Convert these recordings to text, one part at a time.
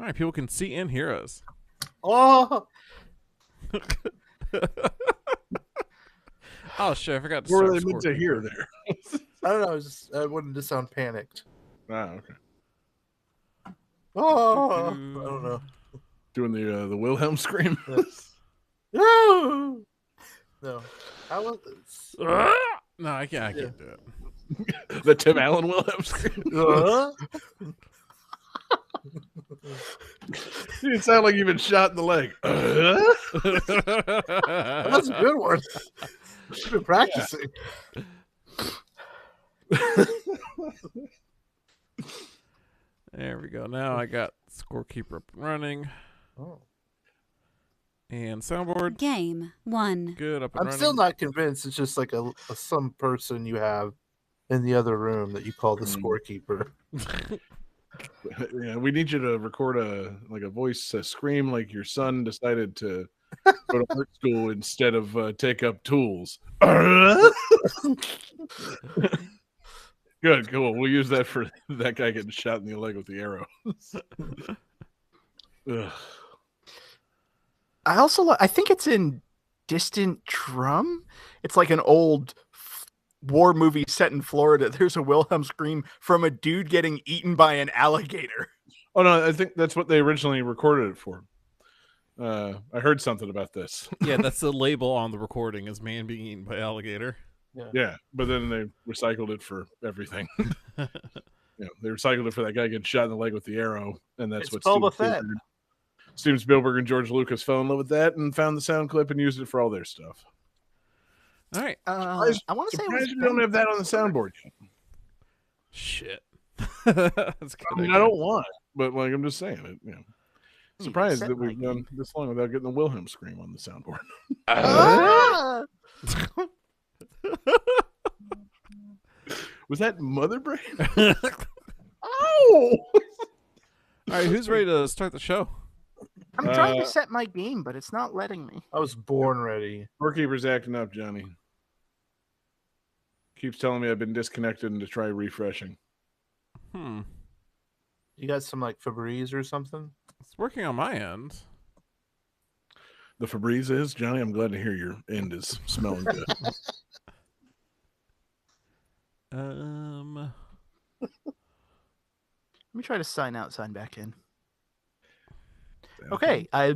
All right, people can see and hear us. Oh, oh shit! I forgot to what start. were they meant to hear there? I don't know. I wanted to sound panicked. Ah, okay. Oh, I don't know. Doing the Wilhelm scream. Yes. No. How was this? No, I can't do it. The Tim Allen Wilhelm scream. You sound like you've been shot in the leg. That's a good one. You've been practicing. There we go. Now I got scorekeeper up and running. Oh. And soundboard. Game 1. Good, up and running. I'm still not convinced. It's just like some person you have in the other room that you call the scorekeeper. Yeah, we need you to record a voice scream like your son decided to go to art school instead of take up tools. Good, cool. We'll use that for that guy getting shot in the leg with the arrow. I think it's in Distant Drum. It's like an old war movie set in Florida. There's a Wilhelm scream from a dude getting eaten by an alligator. Oh no, I think that's what they originally recorded it for. I heard something about this. Yeah, that's the label on the recording is man being eaten by alligator. Yeah, but then they recycled it for everything. They recycled it for that guy getting shot in the leg with the arrow, and that's what Steven Spielberg and George Lucas fell in love with that and found the sound clip and used it for all their stuff. All right. I want to say we don't have that on the soundboard yet. Shit. That's I don't want, but I'm just saying it. Surprised that we've done this long without getting the Wilhelm scream on the soundboard. Was that Mother Brain? Oh! All right, who's ready to start the show? I'm trying to set my game, but it's not letting me. I was born ready. Scorekeeper's acting up, Johnny. Keeps telling me I've been disconnected and to try refreshing. You got some Febreze or something? It's working on my end. The Febreze is, Johnny? I'm glad to hear your end is smelling good. Let me try to sign out, sign back in. Okay, I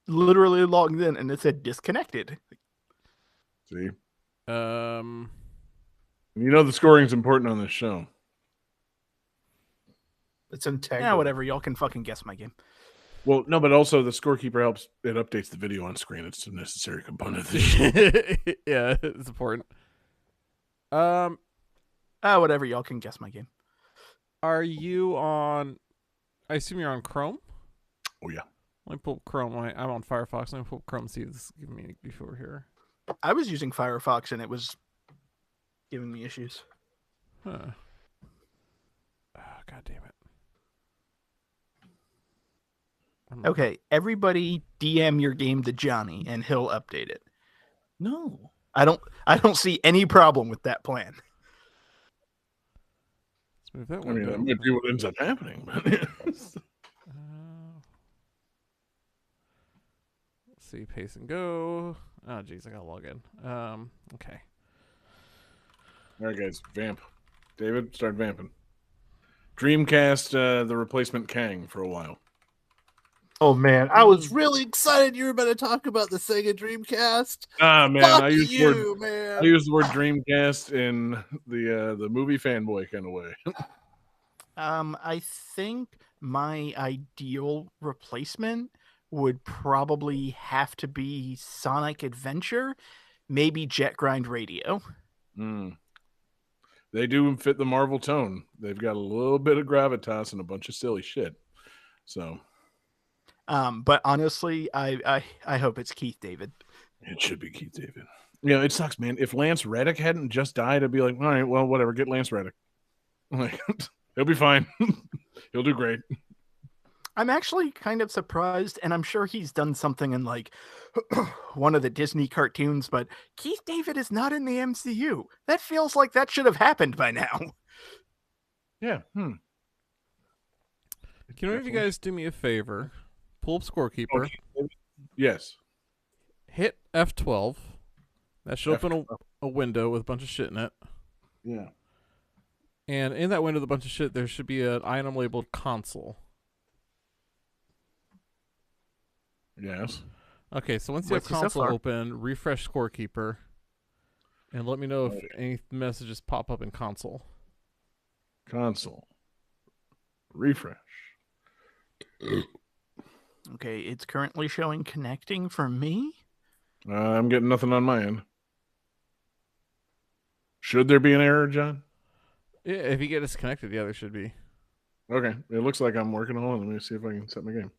literally logged in and it said disconnected. See? The scoring's important on this show. It's integral. Yeah, whatever. Y'all can fucking guess my game. Well, no, but also the scorekeeper helps. It updates the video on screen. It's a necessary component of the show. Yeah, it's important. Whatever. Y'all can guess my game. Are you on? I assume you're on Chrome. Oh yeah. Let me pull up Chrome. I'm on Firefox. Let me pull up Chrome and see if this is giving me before here. I was using Firefox and it was giving me issues. Huh. Oh, God damn it. Okay, everybody DM your game to Johnny and he'll update it. No. I don't see any problem with that plan. Let's move that I mean, I'm going to do what ends up happening. Let's see, pace and go. Oh, geez, I got to log in. Okay. All right, guys, vamp. David, start vamping. Dreamcast, the replacement Kang for a while. Oh man, I was really excited you were about to talk about the Sega Dreamcast. Ah man, Fuck I used you, I used the word Dreamcast in the movie fanboy kind of way. I think my ideal replacement would probably have to be Sonic Adventure, maybe Jet Grind Radio. They do fit the Marvel tone. They've got a little bit of gravitas and a bunch of silly shit. So. But honestly, I hope it's Keith David. It should be Keith David. Yeah, it sucks, man. If Lance Reddick hadn't just died, I'd be like, all right, well, whatever. Get Lance Reddick. Like, he'll be fine. He'll do great. I'm actually kind of surprised, and I'm sure he's done something in one of the Disney cartoons, but Keith David is not in the MCU. That feels like that should have happened by now. Yeah. Can one of you guys do me a favor? Pull up Scorekeeper. Okay. Yes. Hit F12. That should open a window with a bunch of shit in it. Yeah. And in that window with a bunch of shit, there should be an item labeled console. Yes. Okay, so once you have console open, refresh Scorekeeper, and let me know if any messages pop up in console. Console. Refresh. Okay, it's currently showing connecting for me. I'm getting nothing on my end. Should there be an error, John? Yeah, if you get disconnected, yeah, there should be. Okay, it looks like I'm working on it. Let me see if I can set my game.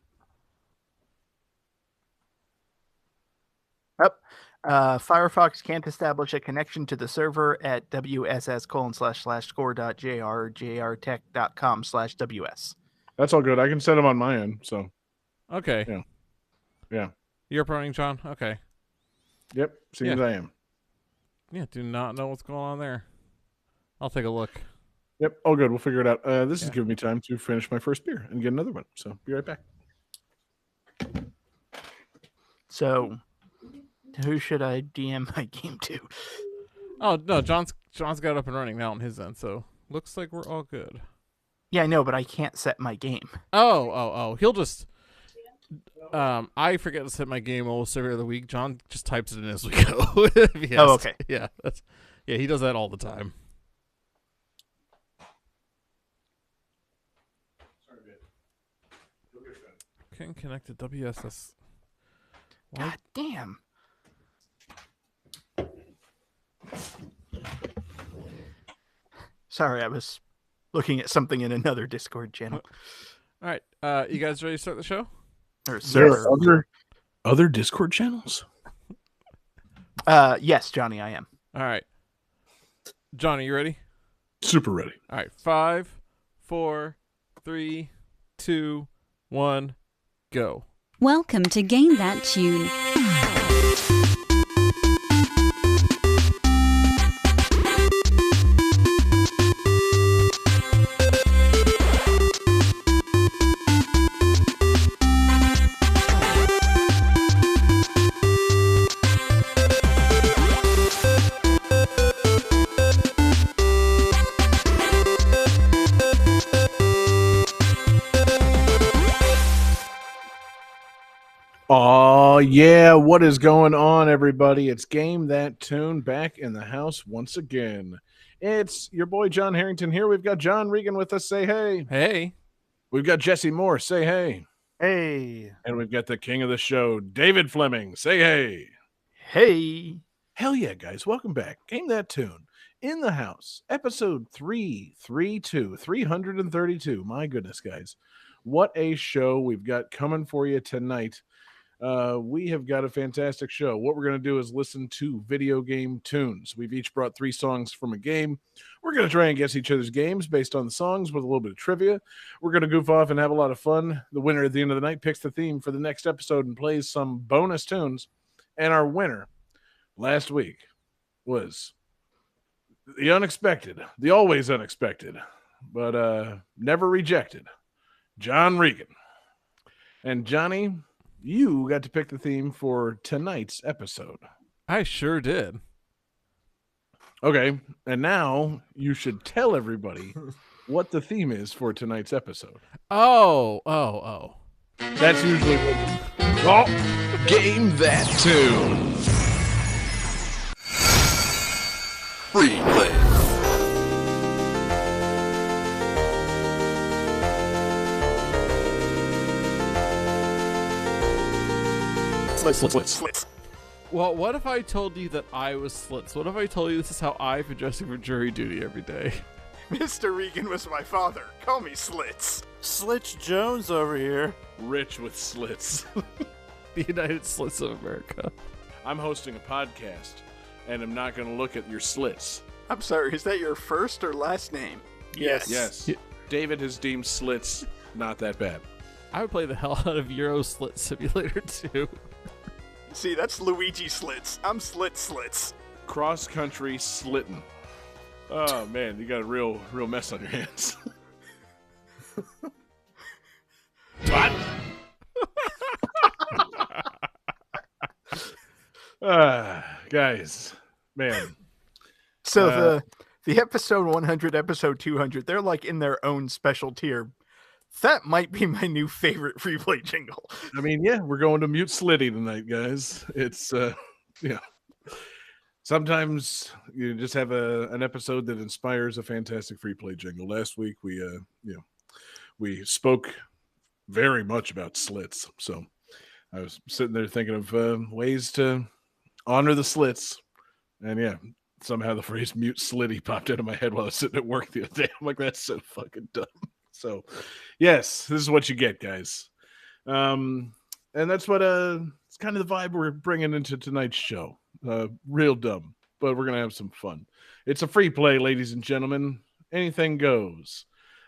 Yep. Firefox can't establish a connection to the server at wss://score.jr or jrtech.com/ws. That's all good. I can set them on my end, so. Okay. Yeah. You're running, John? Okay. Yep, seems I am. Yeah, do not know what's going on there. I'll take a look. Yep, all good. We'll figure it out. This is giving me time to finish my first beer and get another one, so be right back. So, who should I DM my game to? Oh, no, John's got it up and running now on his end, so looks like we're all good. Yeah, I know, but I can't set my game. Oh. He'll just... I forget to set my game almost every other week. John just types it in as we go. Oh, okay. Yeah, he does that all the time. Can't connect to WSS. What? God damn. Sorry, I was looking at something in another Discord channel. All right, you guys ready to start the show? There are other Discord channels? Yes, Johnny, I am. All right. Johnny, you ready? Super ready. All right, 5, 4, 3, 2, 1, go. Welcome to Game That Tune. Oh, yeah. What is going on, everybody? It's Game That Tune back in the house once again. It's your boy, John Harrington here. We've got John Regan with us. Say hey. Hey. We've got Jesse Moore. Say hey. Hey. And we've got the king of the show, David Fleming. Say hey. Hey. Hell yeah, guys. Welcome back. Game That Tune. In the house. Episode 332. My goodness, guys. What a show we've got coming for you tonight. We have got a fantastic show. What we're going to do is listen to video game tunes. We've each brought 3 songs from a game. We're going to try and guess each other's games based on the songs with a little bit of trivia. We're going to goof off and have a lot of fun. The winner at the end of the night picks the theme for the next episode and plays some bonus tunes. And our winner last week was the unexpected, the always unexpected, but never rejected, John Regan. And Johnny, you got to pick the theme for tonight's episode. I sure did. Okay, and now you should tell everybody what the theme is for tonight's episode. Oh. That's usually what... Game That Tune. FREEPLAY. Slits. Well, what if I told you that I was Slits? What if I told you this is how I've been dressing for jury duty every day? Mr. Regan was my father. Call me Slits. Slitch Jones over here. Rich with slits. The United Slits of America. I'm hosting a podcast, and I'm not going to look at your slits. I'm sorry, is that your first or last name? Yes. David has deemed slits not that bad. I would play the hell out of Euro Slit Simulator 2. See, that's Luigi Slits. I'm Slits. Cross-country slitting. Oh, man, you got a real mess on your hands. guys, man. So the episode 100, episode 200, they're like in their own special tier. That might be my new favorite free play jingle. I mean, yeah, we're going to mute Slitty tonight, guys. It's yeah. Sometimes you just have an episode that inspires a fantastic free play jingle. Last week we spoke very much about slits, so I was sitting there thinking of ways to honor the slits, and yeah, somehow the phrase "mute Slitty" popped out of my head while I was sitting at work the other day. I'm like, that's so fucking dumb. So, yes, this is what you get, guys. And that's what it's kind of the vibe we're bringing into tonight's show. Real dumb, but we're gonna have some fun. It's a free play, ladies and gentlemen. Anything goes.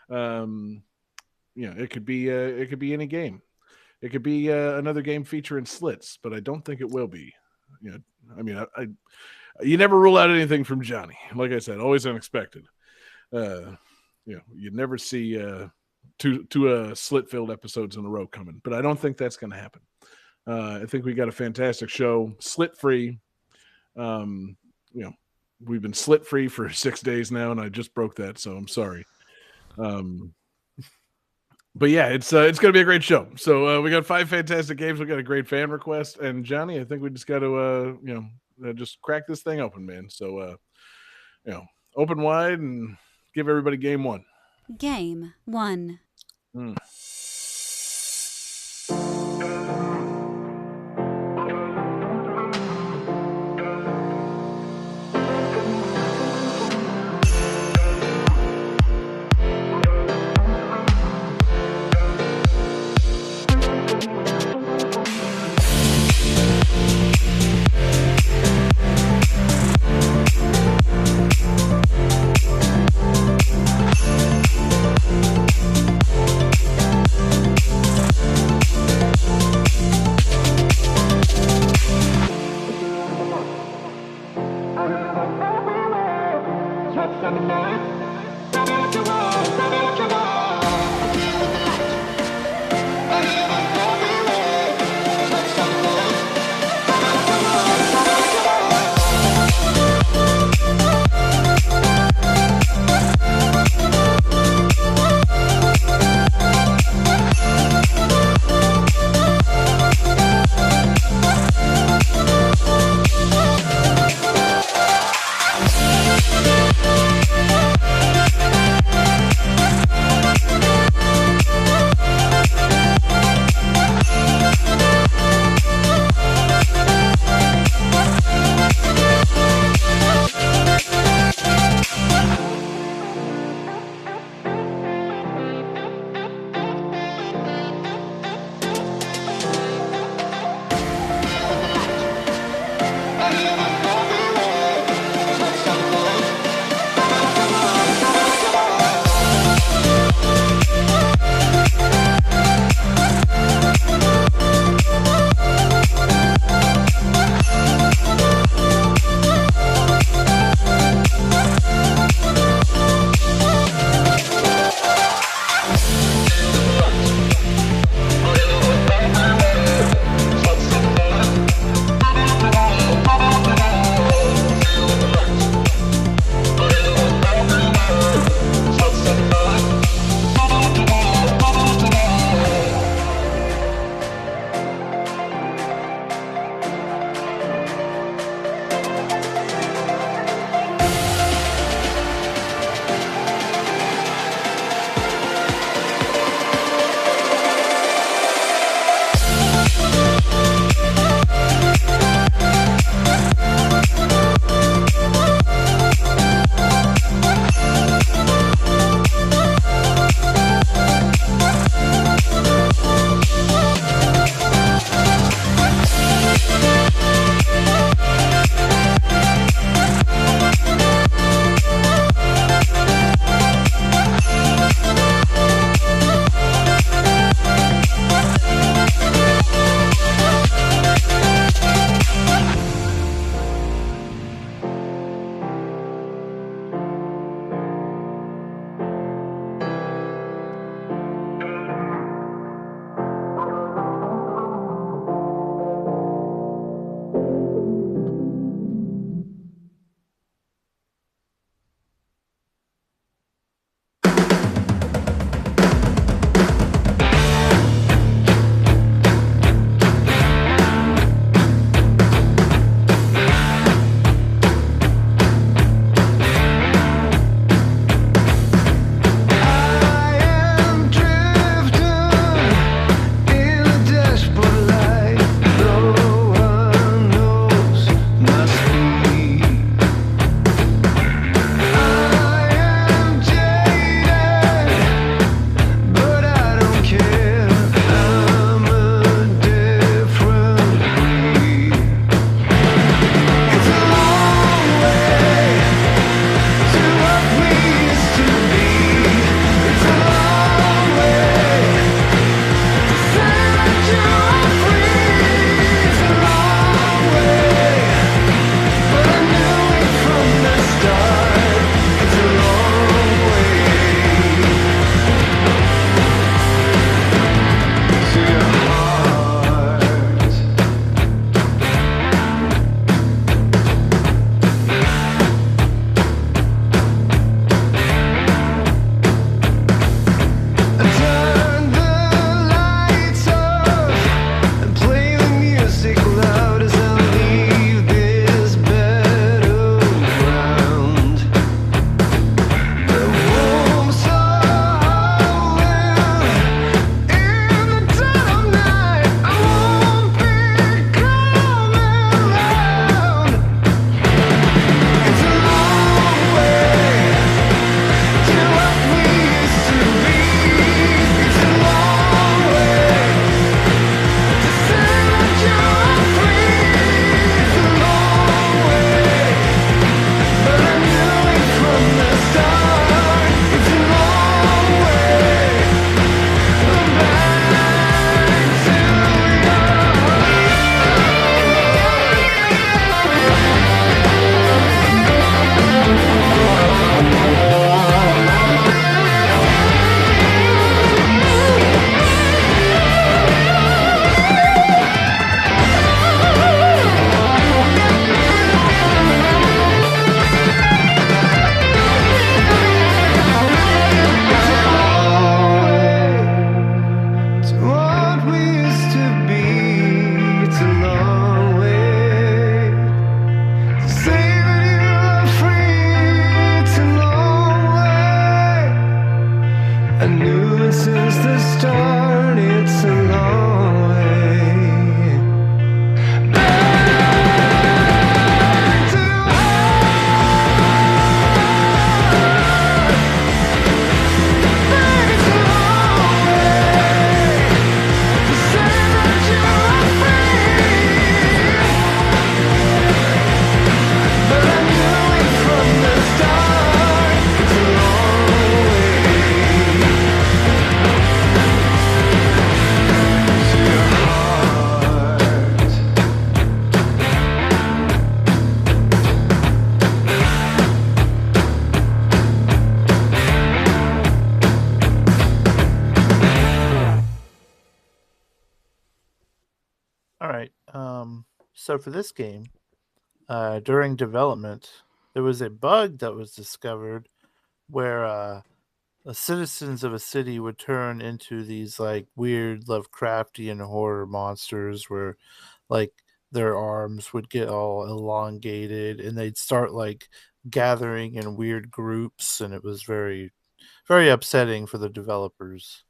It could be any game. It could be another game featuring slits, but I don't think it will be. You never rule out anything from Johnny. Like I said, always unexpected. You never see two slit-filled episodes in a row coming, but I don't think that's going to happen. I think we got a fantastic show, slit-free. We've been slit-free for 6 days now, and I just broke that, so I'm sorry. But yeah, it's going to be a great show. So we got 5 fantastic games. We got a great fan request, and Johnny, I think we just got to just crack this thing open, man. So open wide and give everybody game 1. Game 1. So for this game, during development, there was a bug that was discovered where the citizens of a city would turn into these like weird Lovecraftian horror monsters where like their arms would get all elongated and they'd start like gathering in weird groups, and it was very, very upsetting for the developers.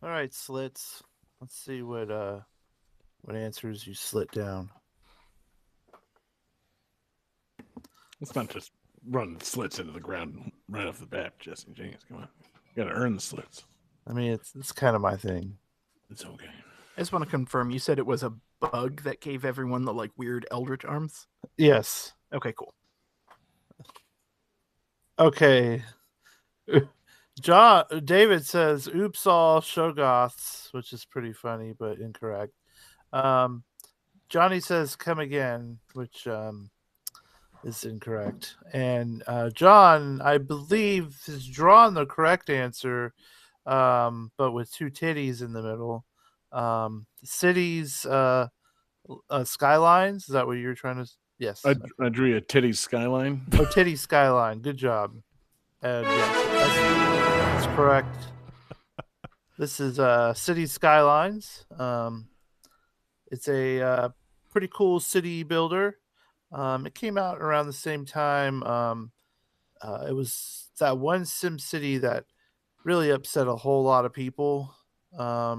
All right, Slits. Let's see what answers you slit down. Let's not just run slits into the ground right off the bat, Jesse James. Come on. You gotta earn the slits. I mean, it's kind of my thing. It's okay. I just want to confirm, you said it was a bug that gave everyone the like weird eldritch arms? Yes. Okay, cool. Okay. David says, "Oops, all Shoggoths," which is pretty funny but incorrect. Johnny says, "Come again," which is incorrect. And John, I believe, has drawn the correct answer, but with two titties in the middle. Cities, skylines. Is that what you're trying to? Yes. I drew a titty skyline. Oh, titty skyline. Good job. Yes, that's correct. This is City Skylines. It's a pretty cool city builder. It came out around the same time. It was that one Sim City that really upset a whole lot of people. I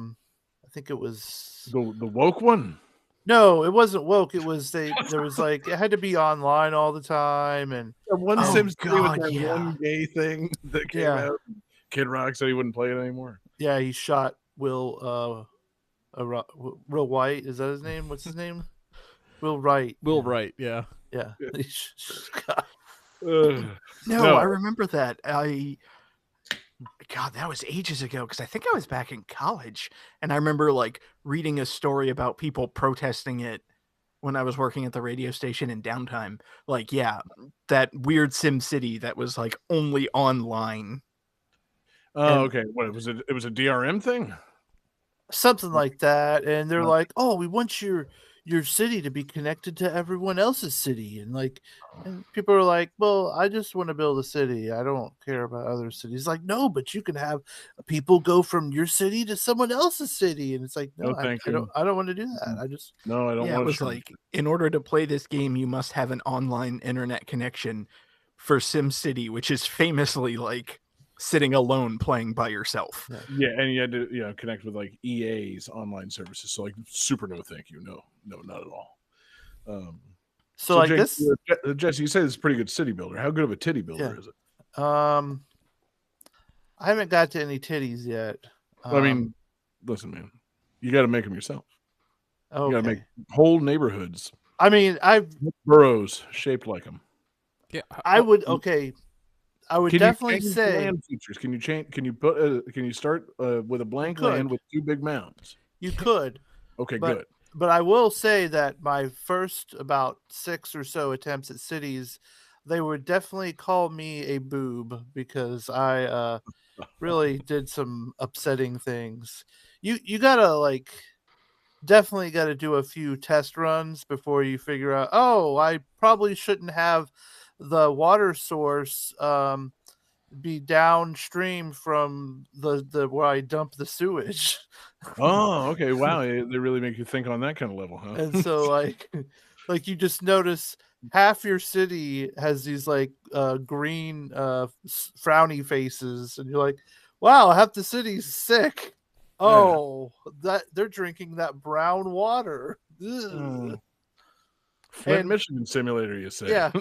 think it was the woke one. No, it wasn't woke. It was there was like it had to be online all the time, and one Sims with that one gay thing that came out. Kid Rock said he wouldn't play it anymore. Yeah, he shot Will White. Is that his name? What's his name? Will Wright. Will Wright. Yeah. Yeah. No, I remember that. God, that was ages ago because I think I was back in college, and I remember like reading a story about people protesting it when I was working at the radio station in downtime. Like, yeah, that weird Sim City that was like only online. Oh, okay. What was it? It was a DRM thing, something like that. And they're like, "Oh, we want your city to be connected to everyone else's city," and people are like, "Well, I just want to build a city. I don't care about other cities." Like, no, but you can have people go from your city to someone else's city, and it's like, no, I don't want to do that. I just I don't want. It was like, in order to play this game, you must have an online internet connection for Sim City, which is famously like sitting alone playing by yourself. Yeah, and you had to connect with like EA's online services. So like super no thank you. No, not at all. So like Jesse, Jesse, you say this is a pretty good city builder. How good of a titty builder is it? I haven't got to any titties yet. I mean, listen, man, you got to make them yourself. Okay. You got to make whole neighborhoods. I mean, boroughs shaped like them. Yeah, I would. Okay. I would definitely say land features. Can you change? Can you put? Can you start with a blank land with 2 big mounds? You could. Okay, good. But I will say that my first about 6 or so attempts at cities, they would definitely call me a boob because I really did some upsetting things. You gotta definitely got to do a few test runs before you figure out, oh, I probably shouldn't have the water source be downstream from the where I dump the sewage. Oh, okay. Wow. They really make you think on that kind of level, huh? And so like you just notice half your city has these green frowny faces, and you're like, wow, half the city's sick. Oh, that they're drinking that brown water. Flint, Michigan simulator, you say? Yeah.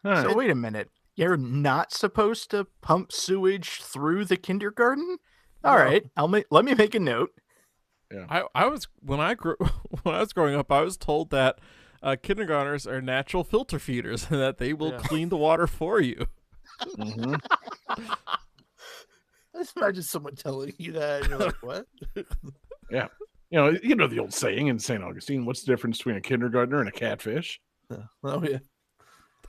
Right. So wait a minute. You're not supposed to pump sewage through the kindergarten? All right. Let me make a note. Yeah. I was when I was growing up, I was told that kindergartners are natural filter feeders and that they will clean the water for you. Mm-hmm. Just imagine someone telling you that, and you're like, what? Yeah. You know the old saying in St. Augustine, what's the difference between a kindergartner and a catfish? Oh, yeah.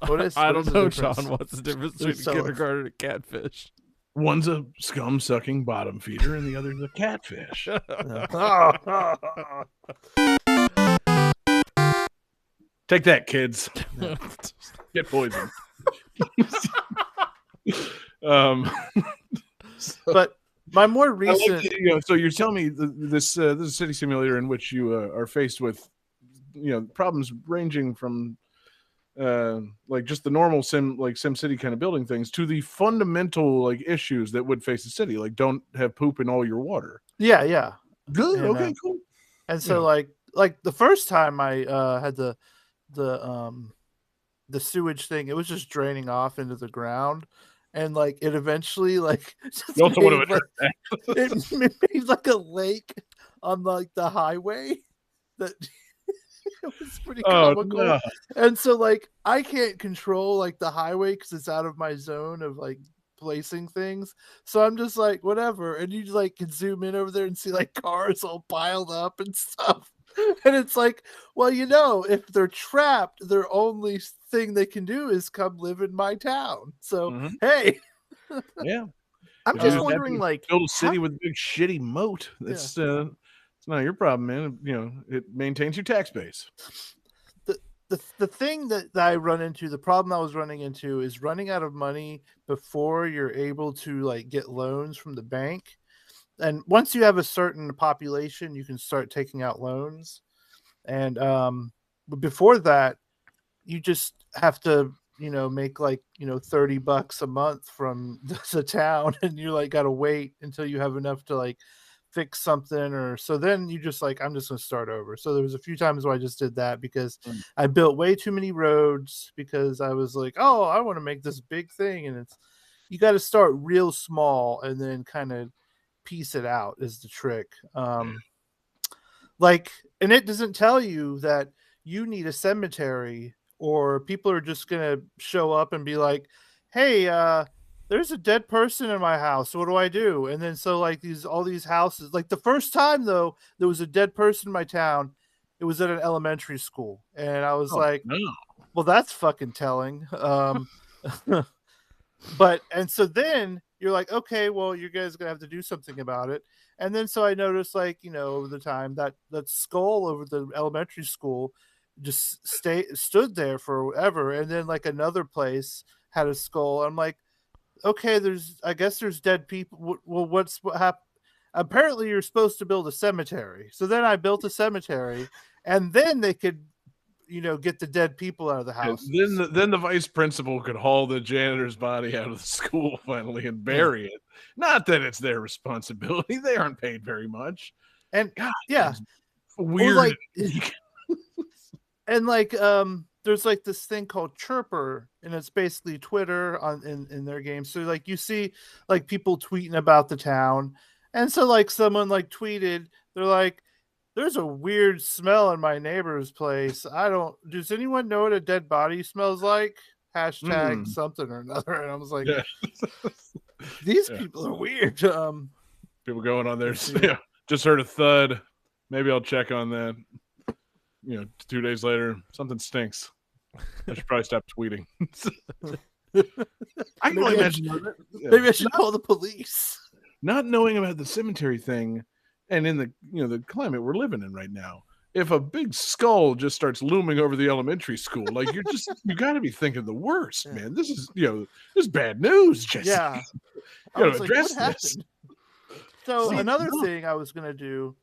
I don't know, Sean. What's the difference between a kindergarten and a catfish? One's a scum-sucking bottom feeder, and the other's a catfish. Take that, kids. Get poisoned. But my more recent, so you're telling me this is a city simulator in which you are faced with, problems ranging from just the normal Sim City kind of building things to the fundamental issues that would face the city, like don't have poop in all your water. Yeah. Good. And, okay, cool. And so like the first time I had the sewage thing, it was just draining off into the ground, and it eventually it made like a lake on the highway that. It was pretty comical. No. And so I can't control the highway because it's out of my zone of placing things. So I'm just whatever. And you can zoom in over there and see cars all piled up and stuff. And it's well, if they're trapped, their only thing they can do is come live in my town. So hey. Yeah. I'm just wondering build a city with a big shitty moat. That's it's not your problem, man. It maintains your tax base. The thing that I run into, the problem I was running into, is running out of money before you're able to get loans from the bank. And once you have a certain population, you can start taking out loans. And but before that, you just have to, make like, $30 a month from the town, and you're like, got to wait until you have enough to like fix something, or so then you just like, I'm just going to start over. So there was a few times where I just did that because I built way too many roads because I was like, oh, I want to make this big thing. And you got to start real small and then kind of piece it out is the trick. Like, and it doesn't tell you that you need a cemetery, or people are just gonna show up and be like, hey, there's a dead person in my house, what do I do? And then so like all these houses, like the first time though there was a dead person in my town, it was at an elementary school, and I was well, that's fucking telling. But and so then you're like, okay, well, you guys are gonna have to do something about it. And then so I noticed, like, over the time that skull over the elementary school just stood there forever, and then like another place had a skull. I'm like, okay, I guess there's dead people. Well, what happened? Apparently, you're supposed to build a cemetery. So then I built a cemetery, and then they could, get the dead people out of the house. Then the vice principal could haul the janitor's body out of the school finally and bury it. Not that it's their responsibility; they aren't paid very much. And God, weird. Like, and like, there's like this thing called Chirper, and it's basically Twitter in their game. So like you see like people tweeting about the town, and so like someone like tweeted, they're like, there's a weird smell in my neighbor's place. Does anyone know what a dead body smells like? Hashtag something or another. And I was like, these people are weird. People going on there. Yeah, just heard a thud. Maybe I'll check on that. 2 days later, something stinks. I should probably stop tweeting. I can only imagine. Maybe I should call the police. Not knowing about the cemetery thing, and in the the climate we're living in right now, if a big skull just starts looming over the elementary school, like you got to be thinking the worst, man. This is this is bad news, Jesse. Yeah, you got to address this. So another thing I was gonna do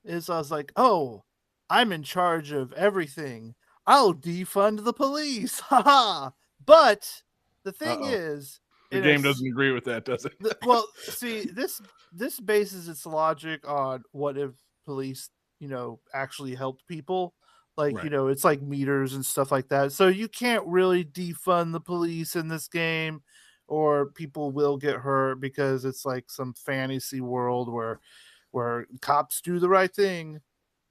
is I was like, oh, I'm in charge of everything. I'll defund the police. Haha. But the thing is, the game doesn't agree with that, does it? Well, see, this bases its logic on what if police, actually helped people. Like, right. It's like meters and stuff like that. So you can't really defund the police in this game, or people will get hurt because it's like some fantasy world where cops do the right thing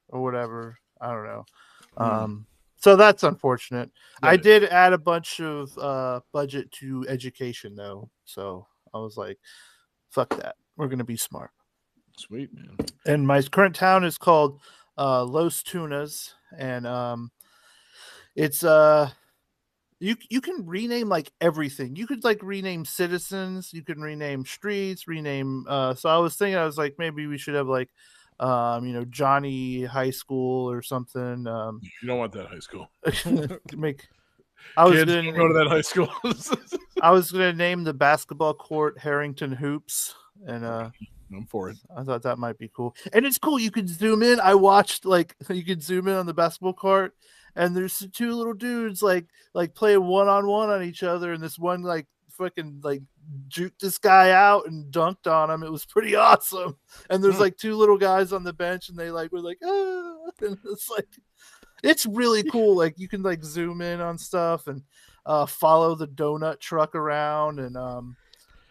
or whatever. I don't know. So that's unfortunate. I did add a bunch of budget to education though. So I was like, fuck that. We're going to be smart. Sweet, man. And my current town is called Los Tunas, and it's you can rename like everything. You could like rename citizens, you can rename streets, rename so I was like, maybe we should have like Johnny High School or something. You don't want that high school. I was going to go to that high school. I was going to name the basketball court Harrington Hoops, and I'm for it. I thought that might be cool. And it's cool. You can zoom in. I watched you can zoom in on the basketball court, and there's two little dudes like playing one-on-one on each other, and this one like fucking like juked this guy out and dunked on him. It was pretty awesome. And there's like two little guys on the bench, and they like were like, ah, and it's like, it's really cool. Like you can like zoom in on stuff and follow the donut truck around, and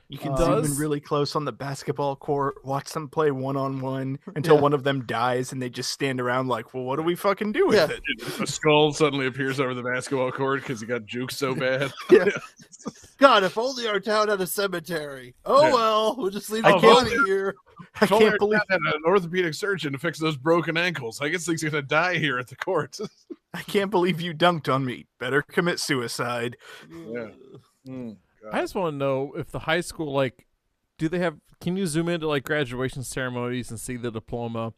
you can zoom in really close on the basketball court, watch them play one-on-one until one of them dies, and they just stand around like, well, what do we fucking do with it? A skull suddenly appears over the basketball court because he got juked so bad. God, if only our town had a cemetery. Well, we'll just leave the body here. I can't believe that an orthopedic surgeon to fix those broken ankles. I guess he's going to die here at the court. I can't believe you dunked on me. Better commit suicide. Yeah. I just want to know if the high school, like, can you zoom into like graduation ceremonies and see the diploma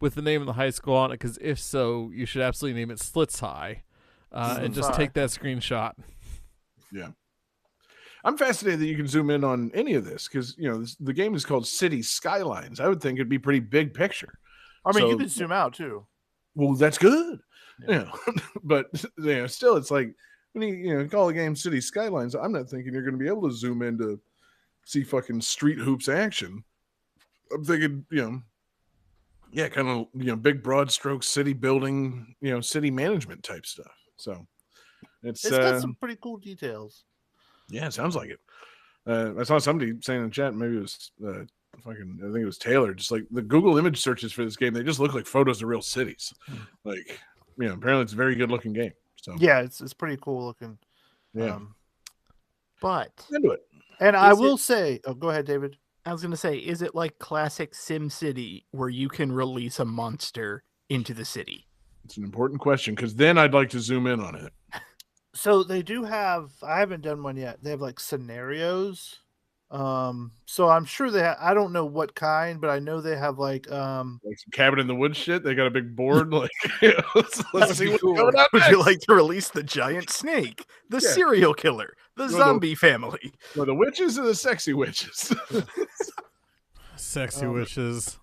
with the name of the high school on it? Because if so, you should absolutely name it Slits High and just take that screenshot. Yeah. I'm fascinated that you can zoom in on any of this because, the game is called City Skylines. I would think it'd be pretty big picture. I mean, you can zoom out too. Well, that's good. But still, it's like when you call a game City Skylines, I'm not thinking you're going to be able to zoom in to see fucking street hoops action. I'm thinking, kind of, big broad stroke city building, city management type stuff. So it's got some pretty cool details. Yeah, it sounds like it. I saw somebody saying in the chat, maybe it was I think it was Taylor, just like the Google image searches for this game, they just look like photos of real cities. Like, apparently it's a very good looking game. So yeah, it's pretty cool looking. Yeah. But into it. And I will say, go ahead, David. I was going to say, is it like classic SimCity where you can release a monster into the city? It's an important question because then I'd like to zoom in on it. So they do have, I haven't done one yet. They have like scenarios. So I'm sure they I don't know what kind, but I know they have like some cabin in the woods shit. They got a big board. Like, let's see what's cool. going on. Would you like to release the giant snake, the serial killer, the zombie family? Or the witches or the sexy witches? Sexy witches.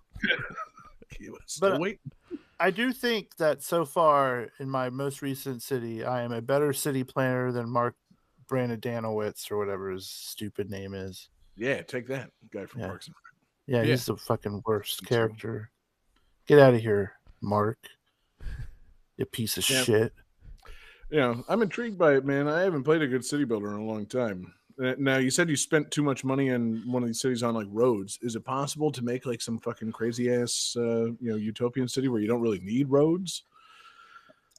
But I do think that so far in my most recent city, I am a better city planner than Mark Branadanowitz or whatever his stupid name is. Yeah, take that guy from Parks and Rec. Yeah, he's the fucking worst character. Get out of here, Mark. You piece of shit. I'm intrigued by it, man. I haven't played a good city builder in a long time. Now, you said you spent too much money on one of these cities on like roads. Is it possible to make like some fucking crazy ass, utopian city where you don't really need roads?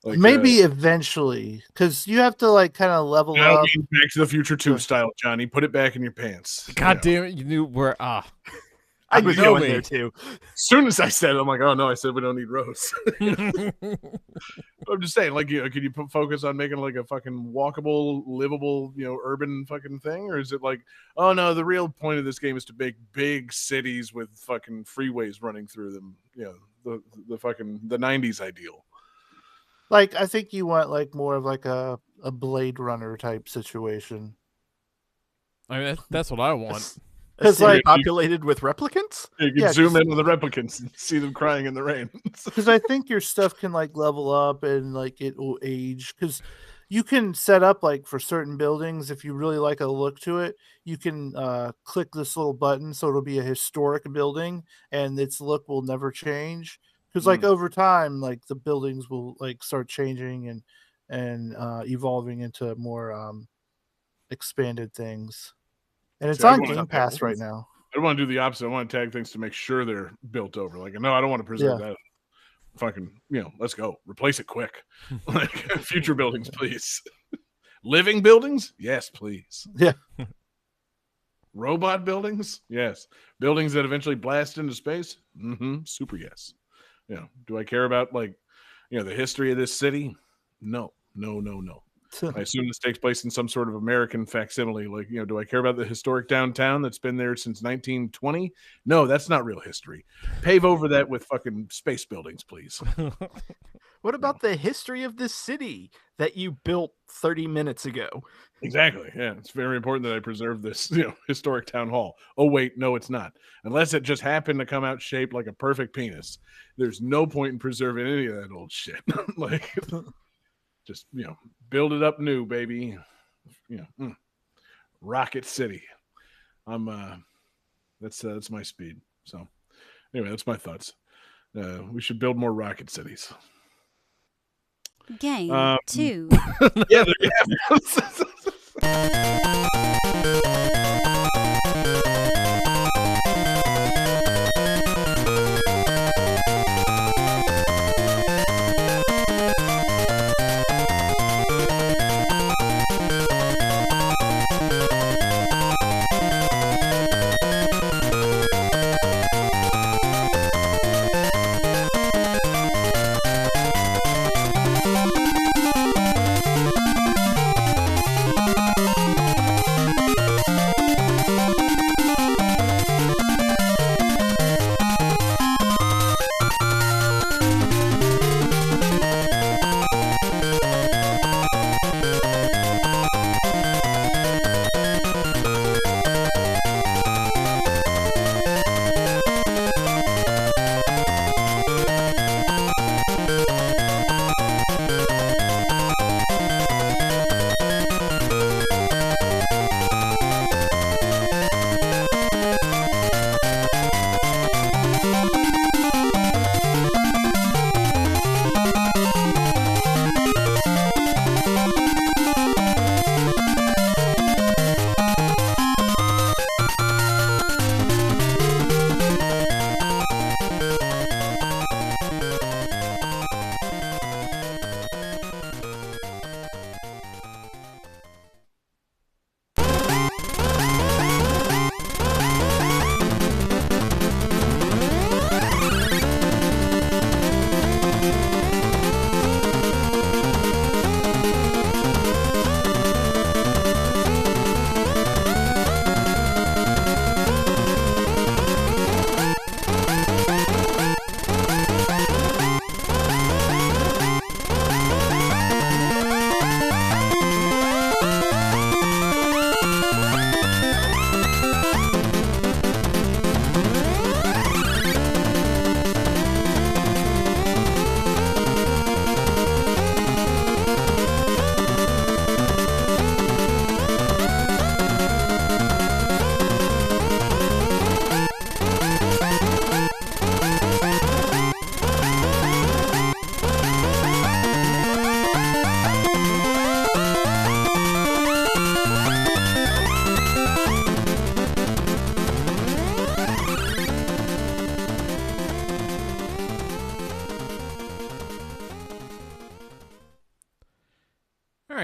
Like, maybe eventually, because you have to like kind of level up. Back to the Future 2 style, Johnny. Put it back in your pants. God damn it! You knew where. I was going there too. As soon as I said it, I'm like, oh no! I said we don't need roads. I'm just saying, like, could you focus on making like a fucking walkable, livable, urban fucking thing, or is it like, oh no, the real point of this game is to make big cities with fucking freeways running through them? The fucking the '90s ideal. Like, I think you want like more of like a Blade Runner type situation. I mean, that's what I want. Because like populated with replicants? You can zoom in on the replicants and see them crying in the rain. Because I think your stuff can like level up and like it will age. Because you can set up like for certain buildings, if you really like a look to it, you can click this little button so it'll be a historic building and its look will never change. Because like over time, like the buildings will like start changing and evolving into more expanded things. And it's on Game Pass right now. I don't want to do the opposite. I want to tag things to make sure they're built over. Like, no, I don't want to preserve that. Fucking, let's go. Replace it quick. Like, future buildings, please. Living buildings? Yes, please. Yeah. Robot buildings? Yes. Buildings that eventually blast into space? Mm-hmm. Super yes. Do I care about, like, the history of this city? No. I assume this takes place in some sort of American facsimile. Like, do I care about the historic downtown that's been there since 1920? No, that's not real history. Pave over that with fucking space buildings, please. What about the history of this city that you built 30 minutes ago? Exactly. Yeah, it's very important that I preserve this, historic town hall. Oh, wait, no, it's not. Unless it just happened to come out shaped like a perfect penis. There's no point in preserving any of that old shit. Like, just, build it up new, baby. Rocket City. That's my speed. So anyway, that's my thoughts. We should build more rocket cities. Game 2. Yeah, there you have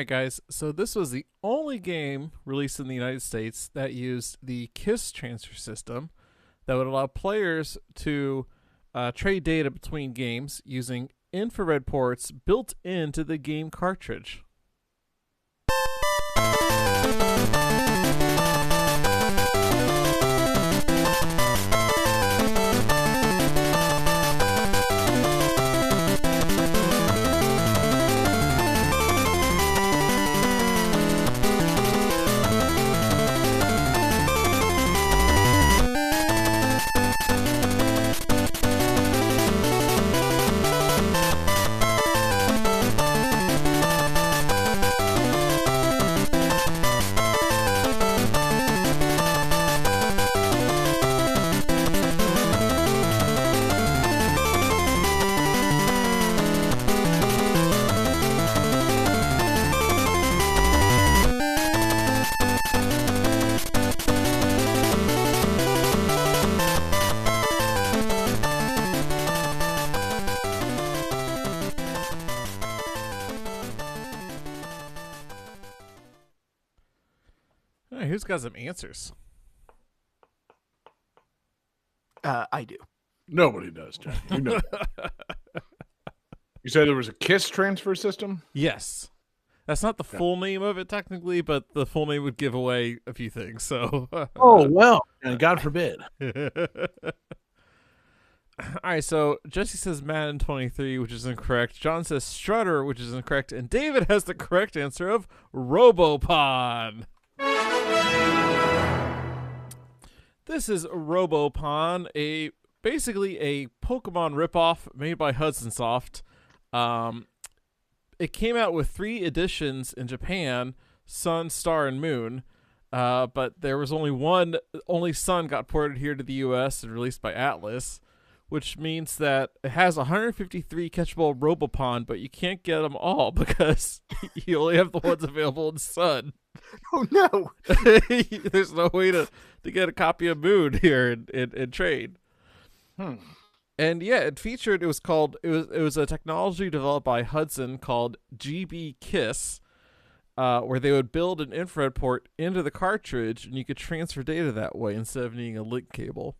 right, guys. So this was the only game released in the United States that used the KISS transfer system that would allow players to trade data between games using infrared ports built into the game cartridge. All right, who's got some answers? I do. Nobody does, John. You know. You said there was a KISS transfer system? Yes. That's not the full name of it technically, but the full name would give away a few things. So Oh, well, and God forbid. All right, so Jesse says Madden 23, which is incorrect. John says Strutter, which is incorrect. And David has the correct answer of Robopon. This is Robopon, basically a Pokemon ripoff made by Hudson Soft. It came out with 3 editions in Japan, Sun, Star, and Moon. But there was only Sun got ported here to the US and released by Atlas, which means that it has 153 catchable Robopon, but you can't get them all because you only have the ones available in Sun. Oh no! There's no way to get a copy of Moon here in trade. And yeah, it was a technology developed by Hudson called GB KISS, where they would build an infrared port into the cartridge and you could transfer data that way instead of needing a link cable.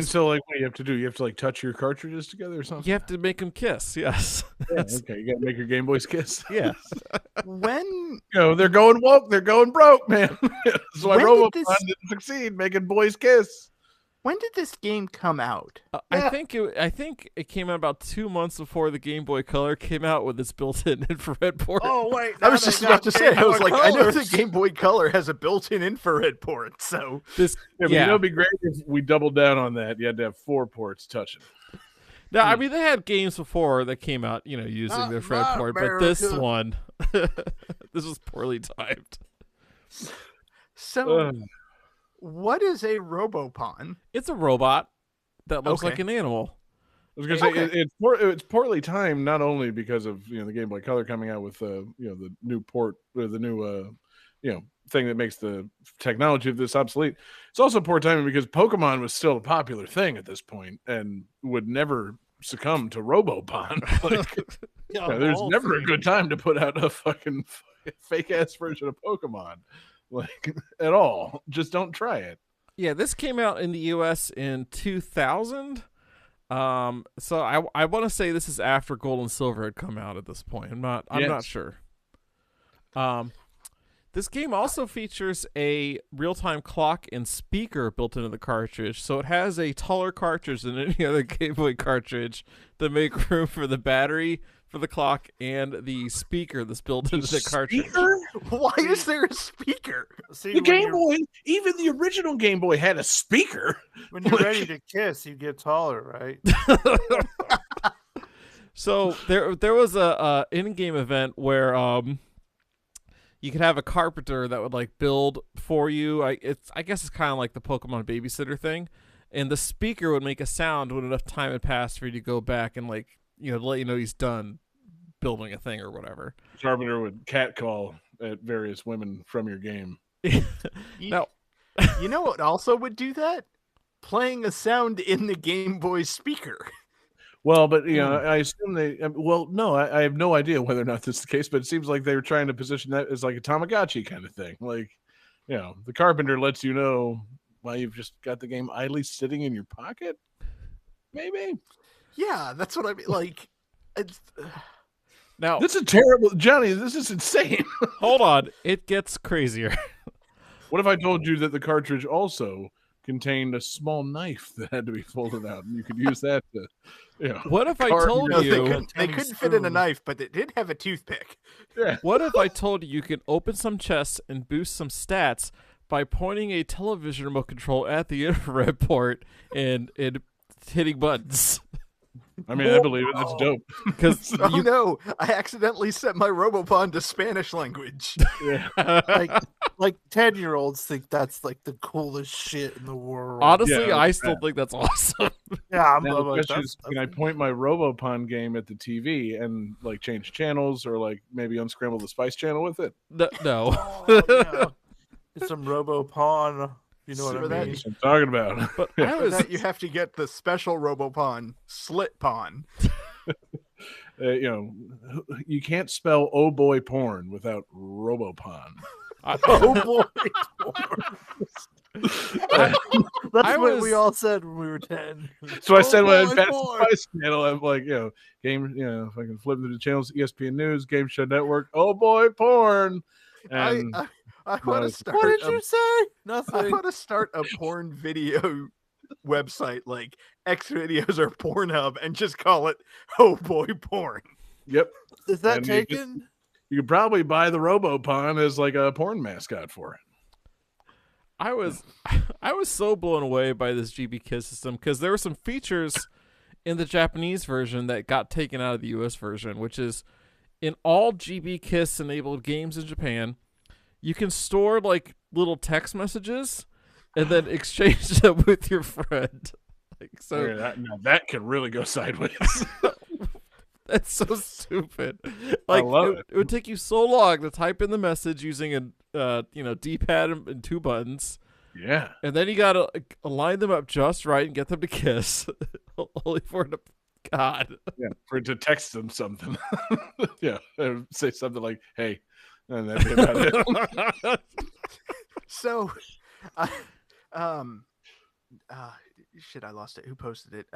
So like what do you have to do? You have to like touch your cartridges together or something? You have to make them kiss, yes. Yeah, okay, you gotta make your Game Boys kiss. Yeah. When They're going woke, they're going broke, man. That's why When Robopon did this- didn't succeed making boys kiss. when did this game come out? I think it came out about 2 months before the Game Boy Color came out with its built-in infrared port. Oh wait, I was just about to say. I was like, I know the Game Boy Color has a built-in infrared port, so This Yeah, but you know it'd be great if we doubled down on that. You had to have 4 ports touching. No, I mean they had games before that came out, using the infrared not port, but this America. one, this was poorly timed. so. What is a Robopon? It's a robot that looks Okay. like an animal. I was gonna say Okay. it's poorly timed, not only because of the Game Boy Color coming out with the new port, or the new thing that makes the technology of this obsolete. It's also poor timing because Pokemon was still a popular thing at this point and would never succumb to Robopon. There's never a good time to put out a fucking fake ass version of Pokemon, like at all. Just don't try it. Yeah, this came out in the U.S. in 2000. So I want to say this is after Gold and Silver had come out at this point. I'm not sure. This game also features a real-time clock and speaker built into the cartridge, so it has a taller cartridge than any other Game Boy cartridge to make room for the battery, for the clock, and the speaker that's built into the cartridge. Why is there a speaker? See, The Game Boy, even the original Game Boy had a speaker. when you're ready to kiss, you get taller, right? So there was a in-game event where you could have a carpenter that would like build for you. I guess it's kind of like the Pokemon babysitter thing, and the speaker would make a sound when enough time had passed for you to go back and let you know he's done building a thing or whatever. Carpenter would catcall at various women from your game. Now, You know what also would do that? Playing a sound in the Game Boy speaker. Well, but I assume they. Well, no, I have no idea whether or not this is the case, but it seems like they were trying to position that as like a Tamagotchi kind of thing. Like, the carpenter lets you know why you've just got the game idly sitting in your pocket. Maybe. Yeah, that's what I mean. Like, now this is terrible, Johnny. This is insane. Hold on, it gets crazier. What if I told you that the cartridge also contained a small knife that had to be folded out, and you could use that to, What if I told you they couldn't fit in a knife, but it did have a toothpick? Yeah. What if I told you could open some chests and boost some stats by pointing a television remote control at the infrared port and hitting buttons? I mean, I believe it. That's dope. Because no, I accidentally set my Robopon to Spanish language. Yeah. like 10-year-olds think that's like the coolest shit in the world. Honestly, I still think that's awesome. Yeah, now, the question is, can I point my Robopon game at the TV and like change channels or like maybe unscramble the Spice Channel with it? No. Get some Robopon. You know what I mean? That's what I'm talking about. But For that, you have to get the special Robopon, Slit Pon. You can't spell "oh boy" porn without Robopon. Oh boy, that's what we all said when we were 10. So I said when I passed the Spice Channel, I'm like, game. If I can flip through the channels, ESPN News, Game Show Network, oh boy, porn. And I want to start. What did you say? Nothing. I want to start a porn video website like X videos or Pornhub and just call it "Oh Boy Porn." Yep. Is that taken? You could probably buy the Robopon as like a porn mascot for it. I was so blown away by this GB Kiss system because there were some features in the Japanese version that got taken out of the US version, which is in all GB Kiss enabled games in Japan, you can store like little text messages and then exchange them with your friend. That could really go sideways. That's so stupid. Like it would take you so long to type in the message using a D-pad and two buttons. Yeah. And then you gotta line them up just right and get them to kiss. Only for it to God. Yeah, for it to text them something. Yeah. Say something like, hey. And that'd be about it. So shit, I lost it. Who posted it?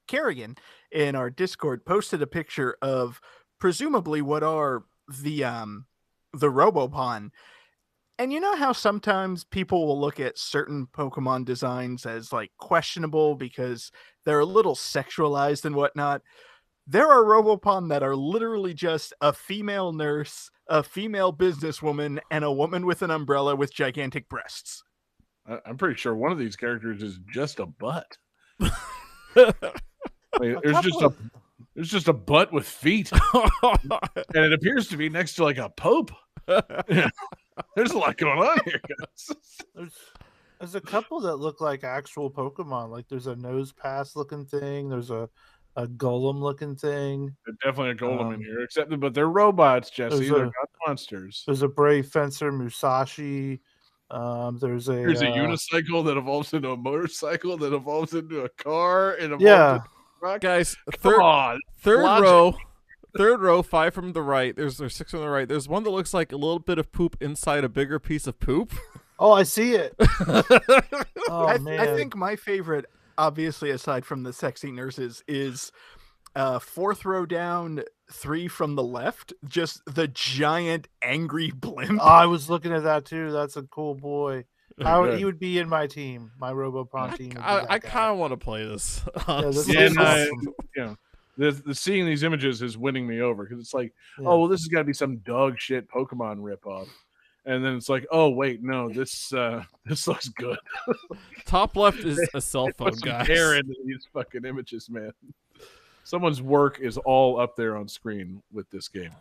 Kerrigan in our Discord posted a picture of presumably what are the Robopon. And you know how sometimes people will look at certain Pokemon designs as like questionable because they're a little sexualized and whatnot? There are Robopon that are literally just a female nurse, a female businesswoman, and a woman with an umbrella with gigantic breasts. I'm pretty sure one of these characters is just a butt. There's just a butt with feet, and it appears to be next to like a pope. There's a lot going on here, guys. There's a couple that look like actual Pokemon. Like there's a nose pass looking thing. There's a golem looking thing. There's definitely a golem in here, but they're robots, Jesse. They're not monsters. There's a brave fencer, Musashi. There's a unicycle that evolves into a motorcycle that evolves into a car and into a truck. Guys, third row, 5 from the right. There's 6 from the right. There's one that looks like a little bit of poop inside a bigger piece of poop. Oh, I see it. Man. I think my favorite, obviously aside from the sexy nurses, is 4th row down, 3 from the left, just the giant angry blimp. Oh, I was looking at that too. That's a cool boy. He would be in my team, my Robopon team. I kind of want to play this. The seeing these images is winning me over because it's like, oh well, this has got to be some dog shit Pokemon ripoff, and then it's like, oh wait, no, this looks good. Top left is a cell phone, guys. Hair into these fucking images, man. Someone's work is all up there on screen with this game.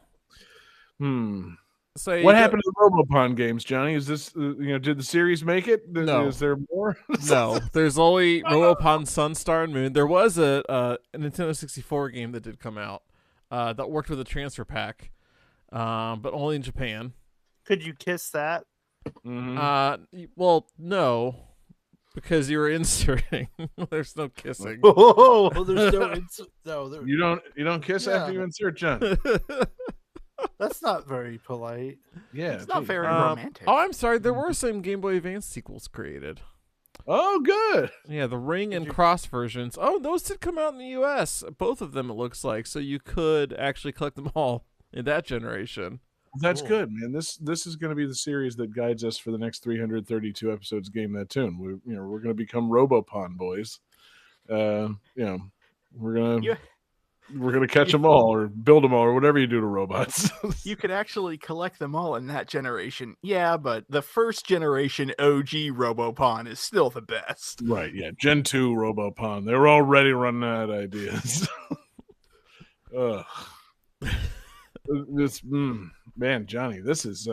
So what happened to the Robopon games, Johnny? Is this did the series make it? No. Is there more? No, there's only Robopon Sun, Star, and Moon. There was a Nintendo 64 game that did come out that worked with a transfer pack, but only in Japan. Could you kiss that? Well, no. Because you were inserting. There's no kissing. Oh, there's no. You don't kiss after you insert, John. That's not very polite. Yeah, It's not very romantic. Oh, I'm sorry. There were some Game Boy Advance sequels created. Oh, good. Yeah, the Ring and Cross versions. Oh, those did come out in the U.S. Both of them, it looks like. So you could actually collect them all in that generation. That's good, man. This is going to be the series that guides us for the next 332 episodes. Game That Tune. We're going to become Robopon boys. We're gonna catch them all or build them all or whatever you do to robots. You could actually collect them all in that generation. Yeah, but the first generation OG Robopon is still the best. Right, yeah. Gen 2 Robopon. They were already running out of ideas. Ugh. Man, Johnny, this is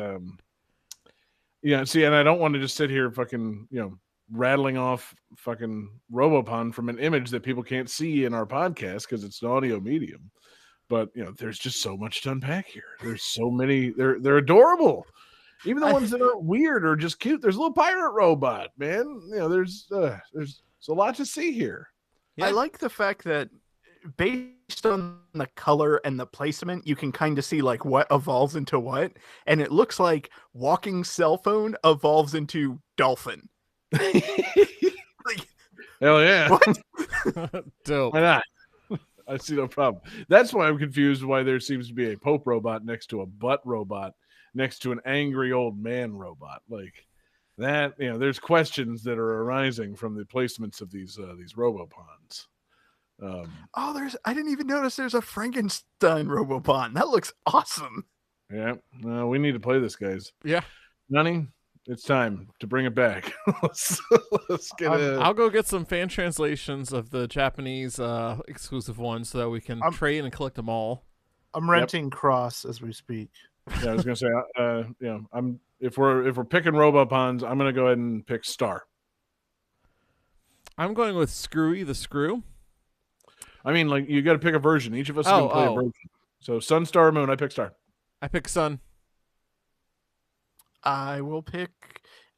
see, and I don't want to just sit here fucking, rattling off fucking Robopon from an image that people can't see in our podcast because it's an audio medium. But there's just so much to unpack here. There's so many. They're adorable. Even the ones that are weird or just cute. There's a little pirate robot, man. There's a lot to see here. Yeah. I like the fact that based on the color and the placement, you can kind of see like what evolves into what, and it looks like walking cell phone evolves into dolphin. Hell yeah. What? Dope. Why not? I see no problem. That's why I'm confused why there seems to be a Pope robot next to a butt robot next to an angry old man robot. Like that, there's questions that are arising from the placements of these Robopons. I didn't even notice there's a Frankenstein Robopon. That looks awesome. Yeah. We need to play this, guys. Yeah. Nunny, it's time to bring it back. Let's get I'll go get some fan translations of the Japanese exclusive ones so that we can trade and collect them all. I'm renting Cross as we speak. Yeah, I was gonna say, if we're picking Robopons, I'm gonna go ahead and pick Star. I'm going with Screwy the Screw. I mean, like, you got to pick a version. Each of us is gonna play a version. So Sun, Star, Moon. I pick Star. I pick Sun. I will pick.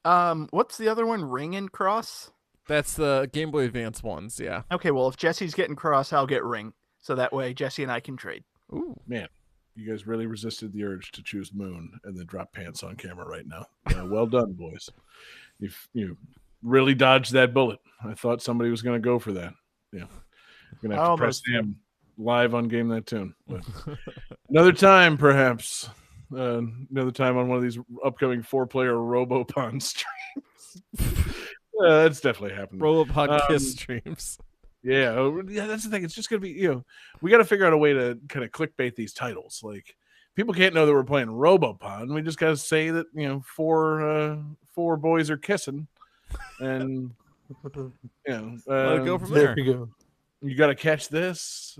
What's the other one? Ring and Cross? That's the Game Boy Advance ones, yeah. Okay, well, if Jesse's getting Cross, I'll get Ring. So that way Jesse and I can trade. Ooh. Man, you guys really resisted the urge to choose Moon and then drop pants on camera right now. Well done, boys. You really dodged that bullet. I thought somebody was going to go for that. Yeah. You're going to have to press him live on Game That Tune. But another time, perhaps. Another time on one of these upcoming 4-player Robopon streams. That's definitely happening. Robopon Kiss streams. Yeah, that's the thing. It's just gonna be, we got to figure out a way to kind of clickbait these titles. Like, people can't know that we're playing Robopon. We just got to say that four boys are kissing, and let it go from there. There you go. You got to catch this.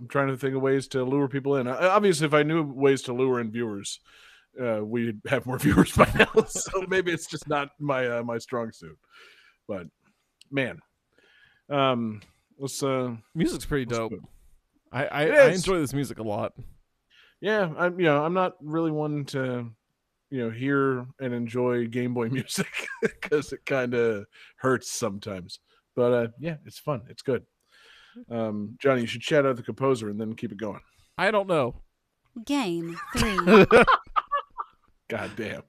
I'm trying to think of ways to lure people in. Obviously, if I knew ways to lure in viewers, we'd have more viewers by now. So maybe it's just not my strong suit. But man, music's pretty dope. I enjoy this music a lot. Yeah, I'm not really one to hear and enjoy Game Boy music because it kind of hurts sometimes. But yeah, it's fun. It's good. Johnny, you should shout out the composer and then keep it going. I don't know. Game 3. God damn.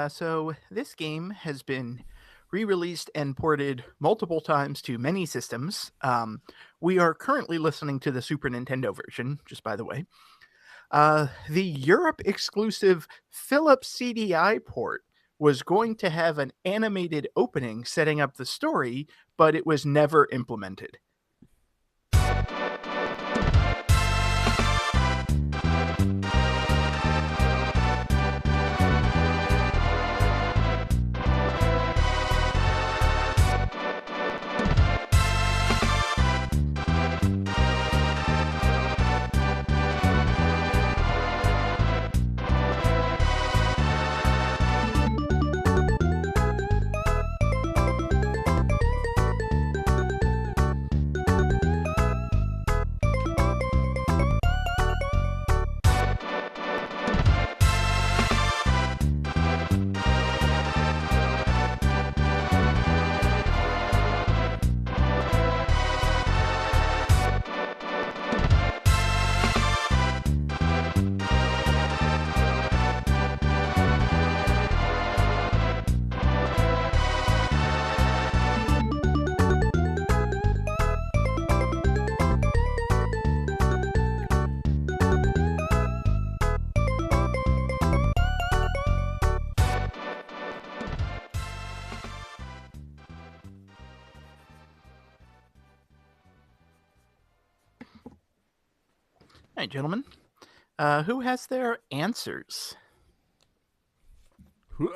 So this game has been re-released and ported multiple times to many systems. We are currently listening to the Super Nintendo version, just by the way. The Europe exclusive Philips CDI port was going to have an animated opening setting up the story, but it was never implemented. All right, gentlemen. Who has their answers? All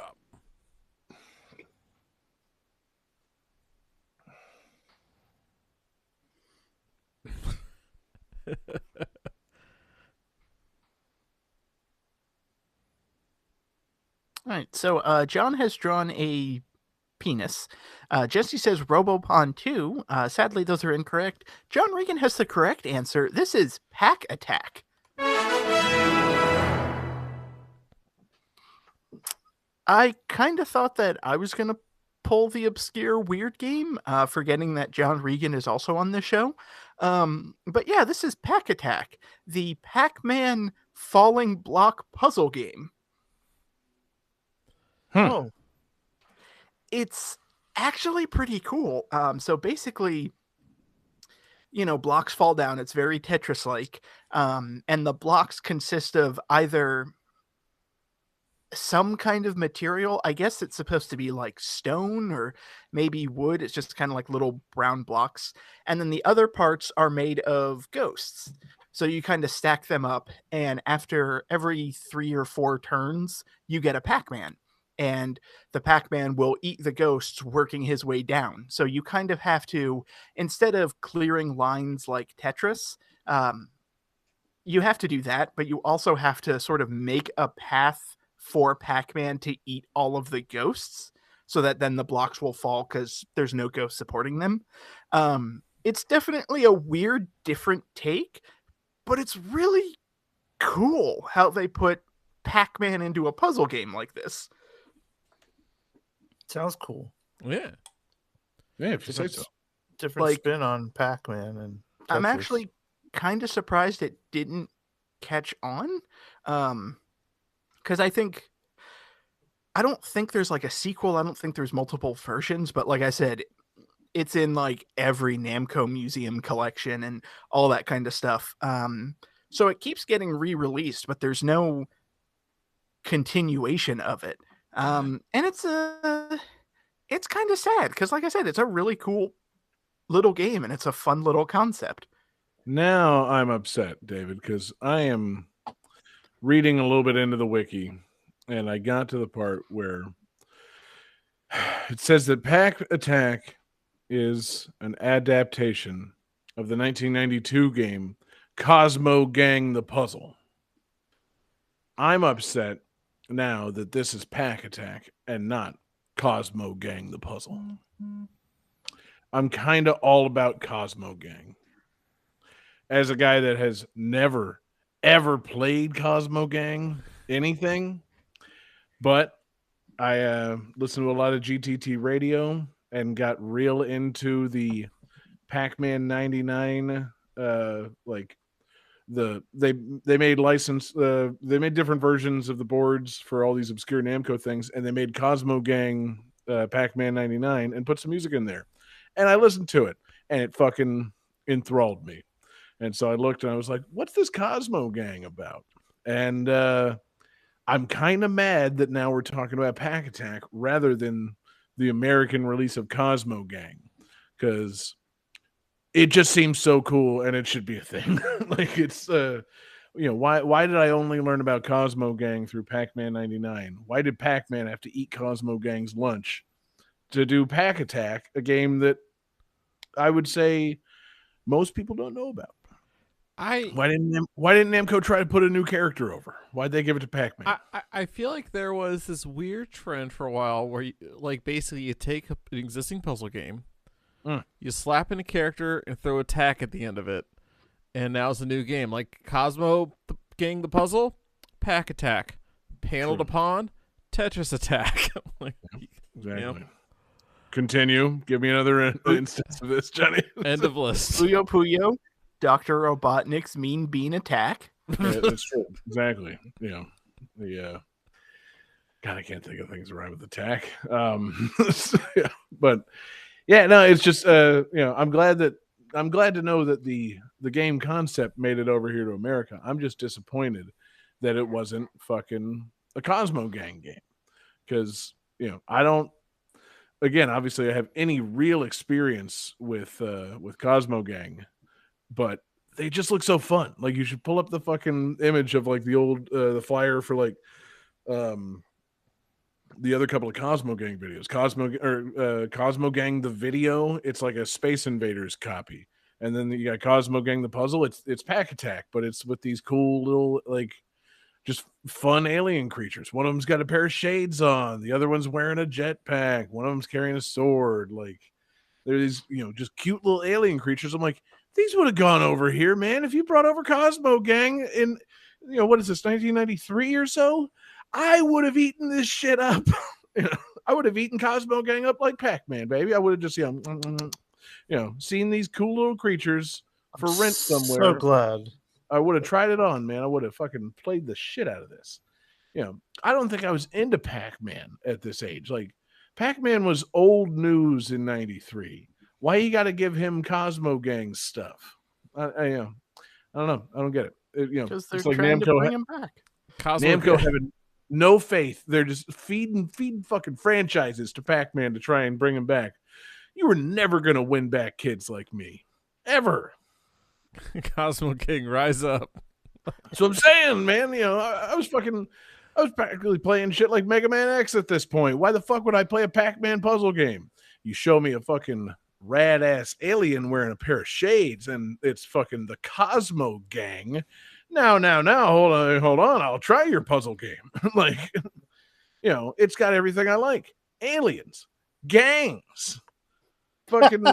right, so John has drawn a penis. Jesse says Robopon 2. Sadly, those are incorrect. John Regan has the correct answer. This is Pack Attack. I kind of thought that I was going to pull the obscure weird game, forgetting that John Regan is also on this show. But yeah, this is Pack Attack, the Pac-Man falling block puzzle game. Oh, it's actually pretty cool. So basically, blocks fall down. It's very Tetris-like. And the blocks consist of either some kind of material. I guess it's supposed to be like stone or maybe wood. It's just kind of like little brown blocks. And then the other parts are made of ghosts. So you kind of stack them up. And after every 3 or 4 turns, you get a Pac-Man. And the Pac-Man will eat the ghosts working his way down. So you kind of have to, instead of clearing lines like Tetris, you have to do that, but you also have to sort of make a path for Pac-Man to eat all of the ghosts so that then the blocks will fall because there's no ghost supporting them. It's definitely a weird, different take, but it's really cool how they put Pac-Man into a puzzle game like this. Sounds cool. Yeah. Yeah, if you say so. Different spin on Pac-Man and Tetris. I'm actually kind of surprised it didn't catch on. Because I don't think there's like a sequel. I don't think there's multiple versions, but like I said, it's in like every Namco museum collection and all that kind of stuff. So it keeps getting re-released, but there's no continuation of it. And it's kind of sad because, like I said, it's a really cool little game and it's a fun little concept. Now I'm upset, David, because I am reading a little bit into the wiki, and I got to the part where it says that Pack Attack is an adaptation of the 1992 game Cosmo Gang the Puzzle. I'm upset now that this is Pack Attack and not Cosmo Gang the Puzzle. I'm kind of all about Cosmo Gang. As a guy that has never, ever played Cosmo Gang anything, but I listened to a lot of GTT radio and got real into the Pac-Man 99 like they made they made different versions of the boards for all these obscure Namco things, and they made Cosmo Gang Pac-Man 99 and put some music in there, and I listened to it, and it fucking enthralled me. And so I looked and I was like, what's this Cosmo Gang about? And I'm kind of mad that now we're talking about Pack Attack rather than the American release of Cosmo Gang, because it just seems so cool and it should be a thing. Like it's why did I only learn about Cosmo Gang through Pac-Man 99? Why did Pac-Man have to eat Cosmo Gang's lunch to do Pack Attack, a game that I would say most people don't know about? Why didn't Namco try to put a new character over? Why'd they give it to Pac-Man? I feel like there was this weird trend for a while where basically you take an existing puzzle game, you slap in a character and throw attack at the end of it, and now it's a new game. Like Cosmo Gang the Puzzle, Pack Attack, Panel to Pawn, Tetris Attack. Exactly. You know. Continue. Give me another instance of this, Johnny. End of list. Puyo Puyo, Dr. Robotnik's Mean Bean Attack. Yeah, that's true. Exactly. God, I can't think of things that rhyme with attack. But yeah, no, it's just I'm glad to know that the game concept made it over here to America. I'm just disappointed that it wasn't fucking a Cosmo Gang game, because I don't. Again, obviously, I have any real experience with Cosmo Gang, but they just look so fun. Like, you should pull up the fucking image of like the old the flyer for like the other couple of Cosmo Gang videos. Cosmo Gang the video. It's like a Space Invaders copy, and then you got Cosmo Gang the puzzle. It's Pack Attack, but it's with these cool little like just fun alien creatures. One of them's got a pair of shades on. The other one's wearing a jetpack. One of them's carrying a sword. Like, there's just cute little alien creatures. I'm like, these would have gone over here, man. If you brought over Cosmo Gang in, what is this, 1993 or so? I would have eaten this shit up. I would have eaten Cosmo Gang up like Pac-Man, baby. I would have just, seen these cool little creatures for rent somewhere. So glad. I would have tried it on, man. I would have fucking played the shit out of this. I don't think I was into Pac-Man at this age. Like, Pac-Man was old news in 93. Why you got to give him Cosmo Gang stuff? I don't know. I don't get it. Because they're like trying to bring him back. Namco having no faith. They're just feeding fucking franchises to Pac-Man to try and bring him back. You were never going to win back kids like me. Ever. Cosmo King, rise up. That's what I'm saying, man. I was practically playing shit like Mega Man X at this point. Why the fuck would I play a Pac-Man puzzle game? You show me a fucking rad ass alien wearing a pair of shades, and it's fucking the Cosmo Gang. Now, hold on. I'll try your puzzle game. Like, it's got everything I like. Aliens, gangs, fucking.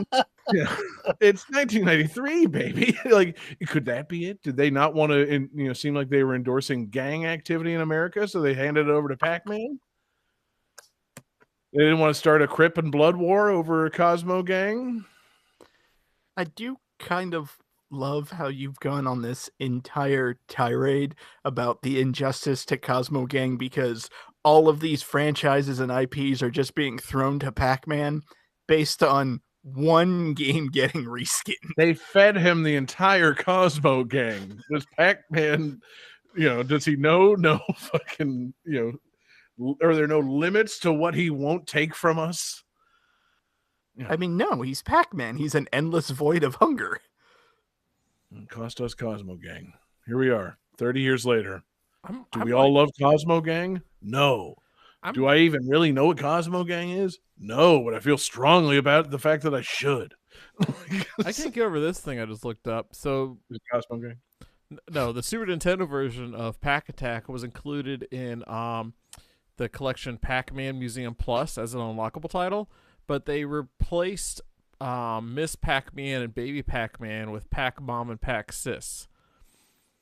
It's 1993, baby. Like, could that be it? Did they not want to, seem like they were endorsing gang activity in America, so they handed it over to Pac-Man? They didn't want to start a Crip and Blood war over a Cosmo Gang? I do kind of love how you've gone on this entire tirade about the injustice to Cosmo Gang, because all of these franchises and IPs are just being thrown to Pac-Man based on one game getting reskinned. They fed him the entire Cosmo Gang. Does Pac-Man, does he know no fucking, are there no limits to what he won't take from us? I mean, no, he's Pac-Man. He's an endless void of hunger. It cost us Cosmo Gang. Here we are, 30 years later. Do we all love Cosmo Gang? No. Do I even really know what Cosmo Gang is? No, but I feel strongly about the fact that I should. I can't get over this thing I just looked up. So, Cosmo Gang? No, the Super Nintendo version of Pack Attack was included in the collection Pac-Man Museum Plus as an unlockable title, but they replaced Miss Pac-Man and Baby Pac-Man with Pac-Mom and Pac-Sis.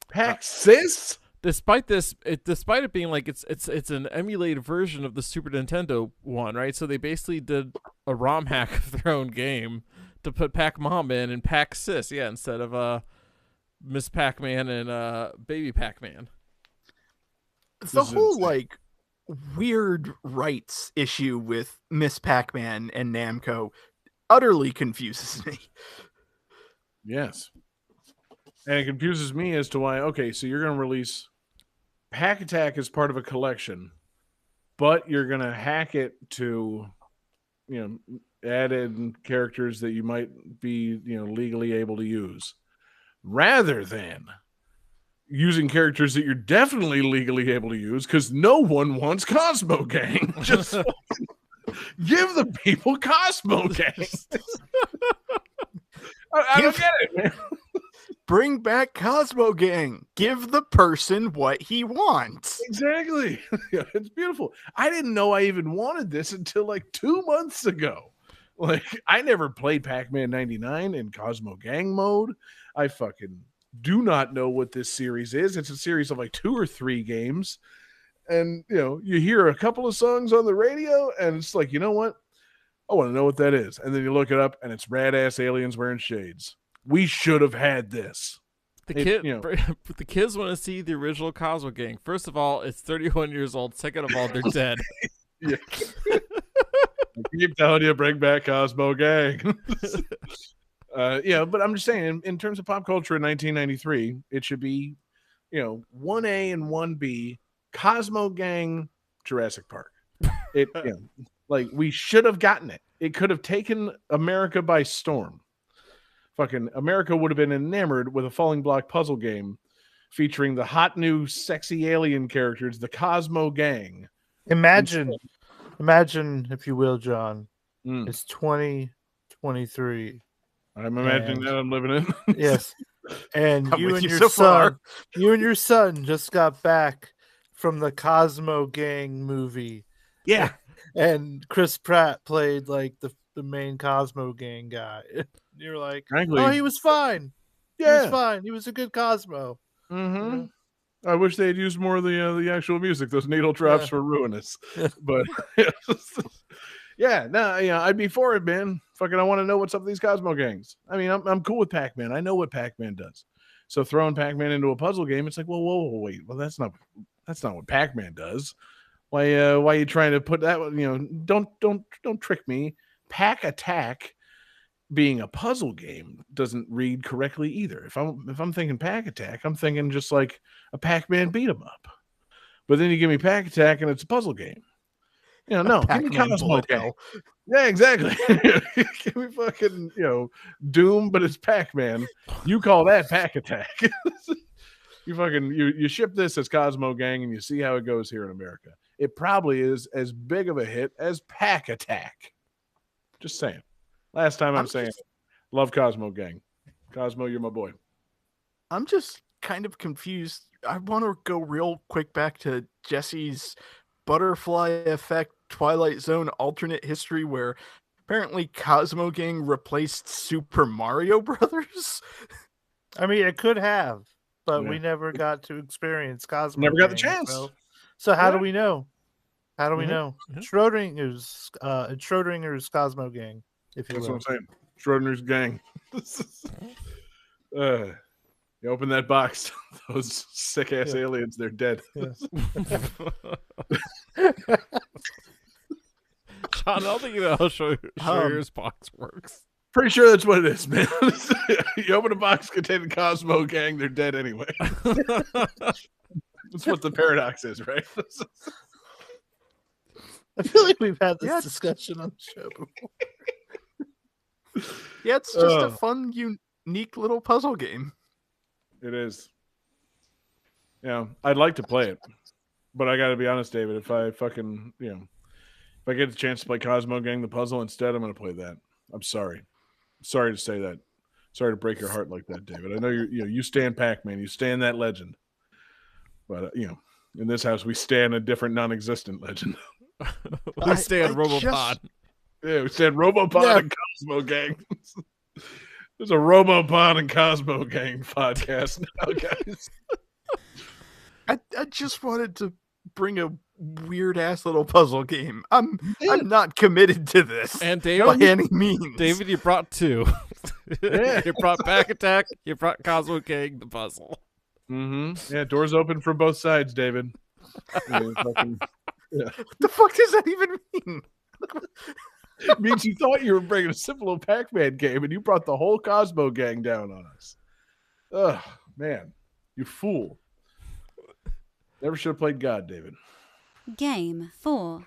Pac-Sis? Despite it being like it's an emulated version of the Super Nintendo one, right? So they basically did a ROM hack of their own game to put Pac-Mom in and Pac-Sis, instead of Miss Pac-Man and Baby Pac-Man. The whole like weird rights issue with Miss Pac-Man and Namco utterly confuses me. Yes. And it confuses me as to why, okay, so you're going to release Hack Attack as part of a collection, but you're going to hack it to, add in characters that you might be, legally able to use, rather than using characters that you're definitely legally able to use, because no one wants Cosmo Gang. Just give the people Cosmo Gang. I don't get it, man. Bring back Cosmo Gang. Give the person what he wants. Exactly. It's beautiful. I didn't know I even wanted this until like 2 months ago. Like, I never played Pac-Man 99 in Cosmo Gang mode. I fucking do not know what this series is. It's a series of like 2 or 3 games. And, you hear a couple of songs on the radio, and it's like, you know what? I want to know what that is. And then you look it up, and it's rad-ass aliens wearing shades. We should have had this. The kids want to see the original Cosmo Gang. First of all, it's 31 years old. Second of all, they're dead. Yeah. I keep telling you, bring back Cosmo Gang. But I'm just saying, in terms of pop culture in 1993, it should be, 1A and 1B, Cosmo Gang, Jurassic Park. We should have gotten it. It could have taken America by storm. Fucking America would have been enamored with a falling block puzzle game featuring the hot new sexy alien characters, the Cosmo Gang. Imagine, if you will, John. It's 2023. I'm imagining that I'm living in. Yes. And I'm you with and you your so son, far. you and your son just got back from the Cosmo Gang movie. Yeah. And Chris Pratt played like the main Cosmo Gang guy. You're like, frankly, oh, he was fine. Yeah. He was fine. He was a good Cosmo. Mm-hmm. I wish they had used more of the actual music. Those needle drops were ruinous. But I'd be for it, man. Fucking, I want to know what's up with these Cosmo Gangs. I mean, I'm cool with Pac-Man. I know what Pac-Man does. So throwing Pac-Man into a puzzle game, it's like, well, whoa, wait. Well, that's not what Pac-Man does. Why are you trying to put that? Don't trick me. Pack Attack being a puzzle game doesn't read correctly either. If I'm thinking Pack Attack, I'm thinking just like a Pac-Man beat 'em up. But then you give me Pack Attack and it's a puzzle game. No, give me Cosmo Gang. Yeah, exactly. Give me fucking, Doom, but it's Pac-Man. You call that Pack Attack. You ship this as Cosmo Gang and you see how it goes here in America. It probably is as big of a hit as Pack Attack. Just saying. Last time I'm saying it. Love Cosmo Gang. Cosmo, you're my boy. I'm just kind of confused. I want to go real quick back to Jesse's Butterfly Effect Twilight Zone alternate history where apparently Cosmo Gang replaced Super Mario Brothers. I mean, it could have, but we never got to experience Cosmo Never got the Gang, chance. So how do we know? How do we know? Mm-hmm. Schrodinger's Cosmo Gang, if you That's will. what I'm saying. Schrodinger's gang. You open that box, those sick ass aliens, they're dead. Yes. John, I don't think you know how Schrodinger's box works. Pretty sure that's what it is, man. You open a box containing Cosmo Gang, they're dead anyway. That's what the paradox is, right? I feel like we've had this discussion on the show before. Yeah, it's just a fun, unique little puzzle game. It is. I'd like to play it, but I got to be honest, David. If I fucking, if I get the chance to play Cosmo Gang the puzzle instead, I'm going to play that. I'm sorry. Sorry to say that. Sorry to break your heart like that, David. I know you stand Pac-Man, you stand that legend, but in this house we stand a different non-existent legend. We stand Robopod. Yeah, we stand Robopod and Cosmo Gang. There's a Robopod and Cosmo Gang podcast now, guys. I just wanted to bring a weird ass little puzzle game. I'm not committed to this And by any means. David, you brought 2. You brought Back Attack. You brought Cosmo King, the puzzle. Mm-hmm. Yeah, doors open from both sides, David. What the fuck does that even mean? It means you thought you were bringing a simple little Pac-Man game, and you brought the whole Cosmo gang down on us. Ugh, man, you fool! Never should have played God, David. Game 4.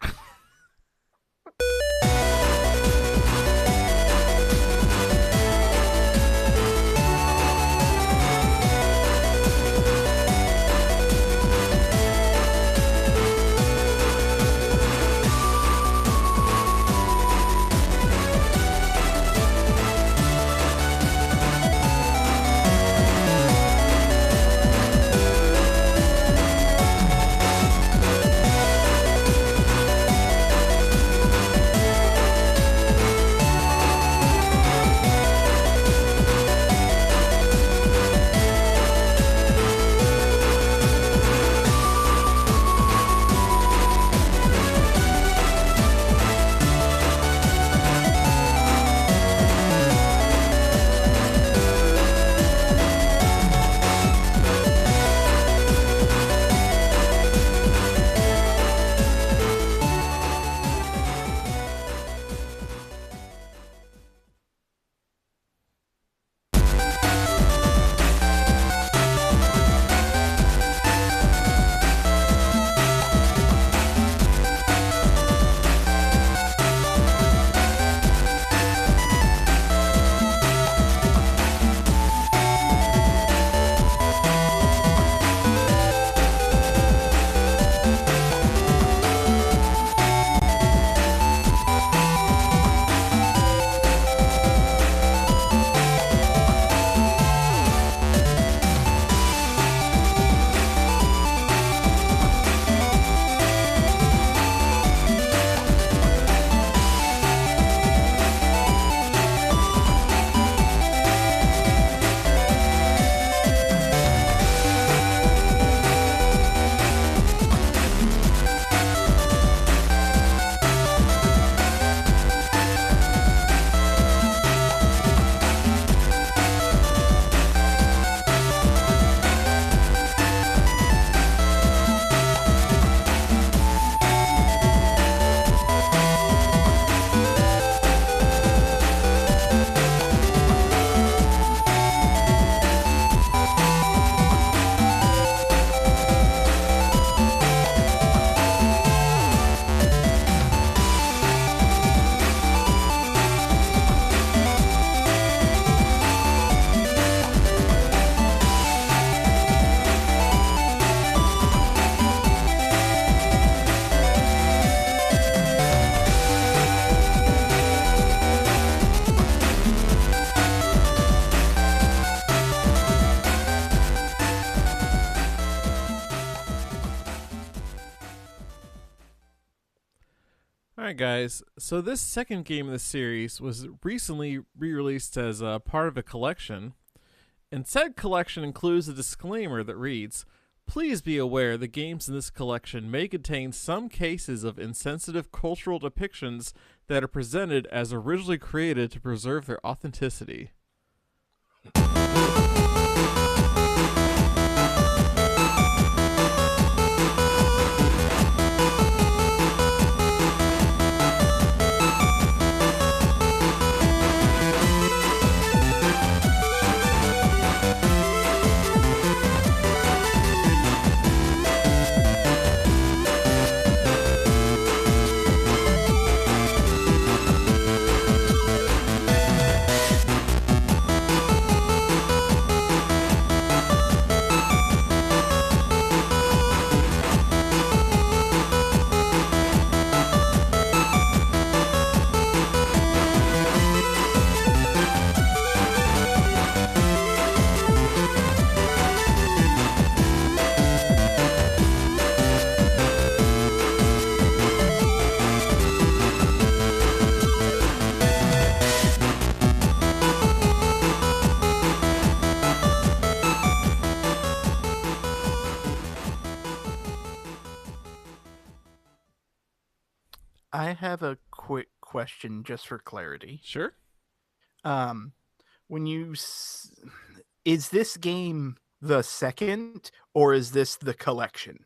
Alright guys, so this second game in the series was recently re-released as a part of a collection, and said collection includes a disclaimer that reads, "Please be aware the games in this collection may contain some cases of insensitive cultural depictions that are presented as originally created to preserve their authenticity." I have a quick question just for clarity. Sure. When you is this game the second or is this the collection?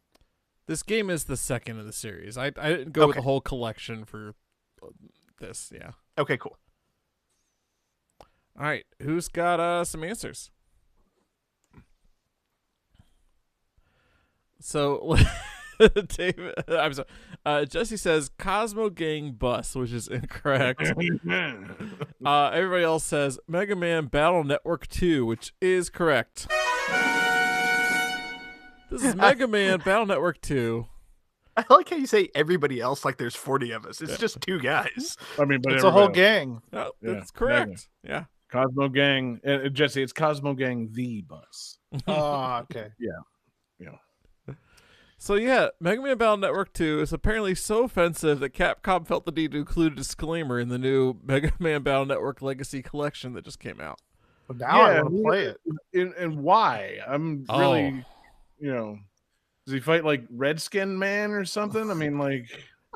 This game is the second of the series. I didn't go with the whole collection for this. Yeah. Okay, cool. All right. Who's got some answers? So, David, I'm sorry. Jesse says Cosmo Gang Bus, which is incorrect. Everybody else says Mega Man Battle Network 2, which is correct. This is Mega Man Battle Network 2. I like how you say everybody else like there's 40 of us. It's just 2 guys. I mean, but it's a whole gang. No, that's correct. Yeah. Cosmo Gang. Jesse, it's Cosmo Gang the Bus. Oh, okay. Yeah. So yeah, Mega Man Battle Network 2 is apparently so offensive that Capcom felt the need to include a disclaimer in the new Mega Man Battle Network Legacy Collection that just came out. Well, now I want to play it. And why? I'm really, does he fight like Redskin Man or something? I mean, like,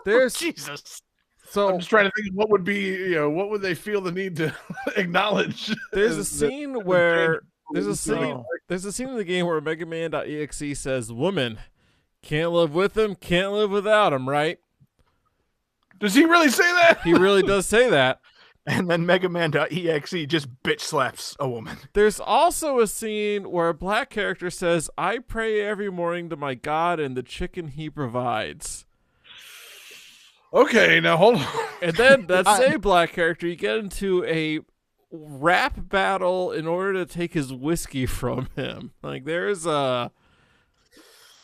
there's Jesus. So I'm just trying to think what would be, what would they feel the need to acknowledge? There's a scene where there's a scene in the game where Mega Man.exe says, "Woman, can't live with him, can't live without him," right? Does he really say that? He really does say that. And then Mega Man.exe just bitch slaps a woman. There's also a scene where a black character says, "I pray every morning to my God and the chicken he provides." Okay, now hold on. And then that same black character, you get into a rap battle in order to take his whiskey from him. Like, there's a...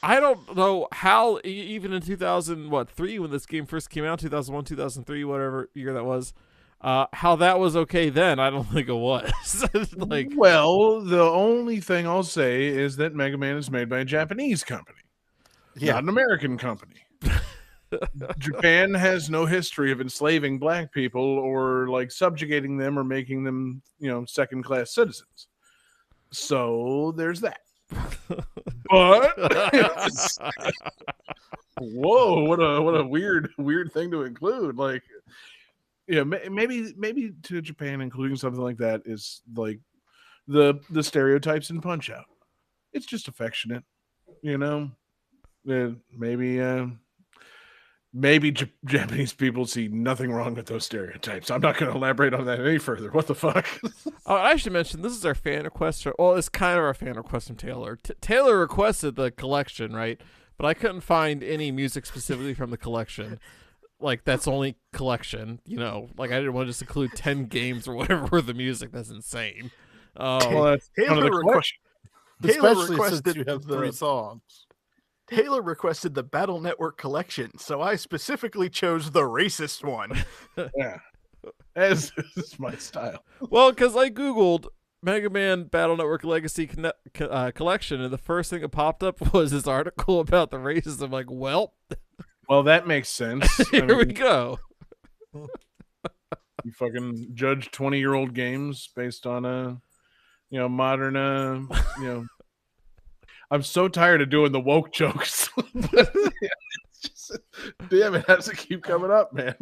I don't know how, even in 2003, when this game first came out, 2001, 2003, whatever year that was, how that was okay then. I don't think it was. Like, well, the only thing I'll say is that Mega Man is made by a Japanese company, not an American company. Japan has no history of enslaving black people or like subjugating them or making them, second-class citizens. So there's that. But whoa, what a weird thing to include. Like, maybe to Japan including something like that is like the stereotypes in Punch Out. It's just affectionate, Maybe Japanese people see nothing wrong with those stereotypes. I'm not going to elaborate on that any further. What the fuck? I should mention, this is our fan request. Well, it's kind of our fan request from Taylor. Taylor requested the collection, right? But I couldn't find any music specifically from the collection. Like, that's only collection, Like, I didn't want to just include 10 games or whatever with the music. That's insane. Well, that's one of the collection. Especially since you have 3 songs. Taylor requested the Battle Network collection, so I specifically chose the racist one. Yeah. As is my style. Well, because I Googled Mega Man Battle Network Legacy collection, and the first thing that popped up was this article about the racism. I'm like, well, that makes sense. Here we go. You fucking judge 20-year-old games based on modern I'm so tired of doing the woke jokes. Damn, it has to keep coming up, man.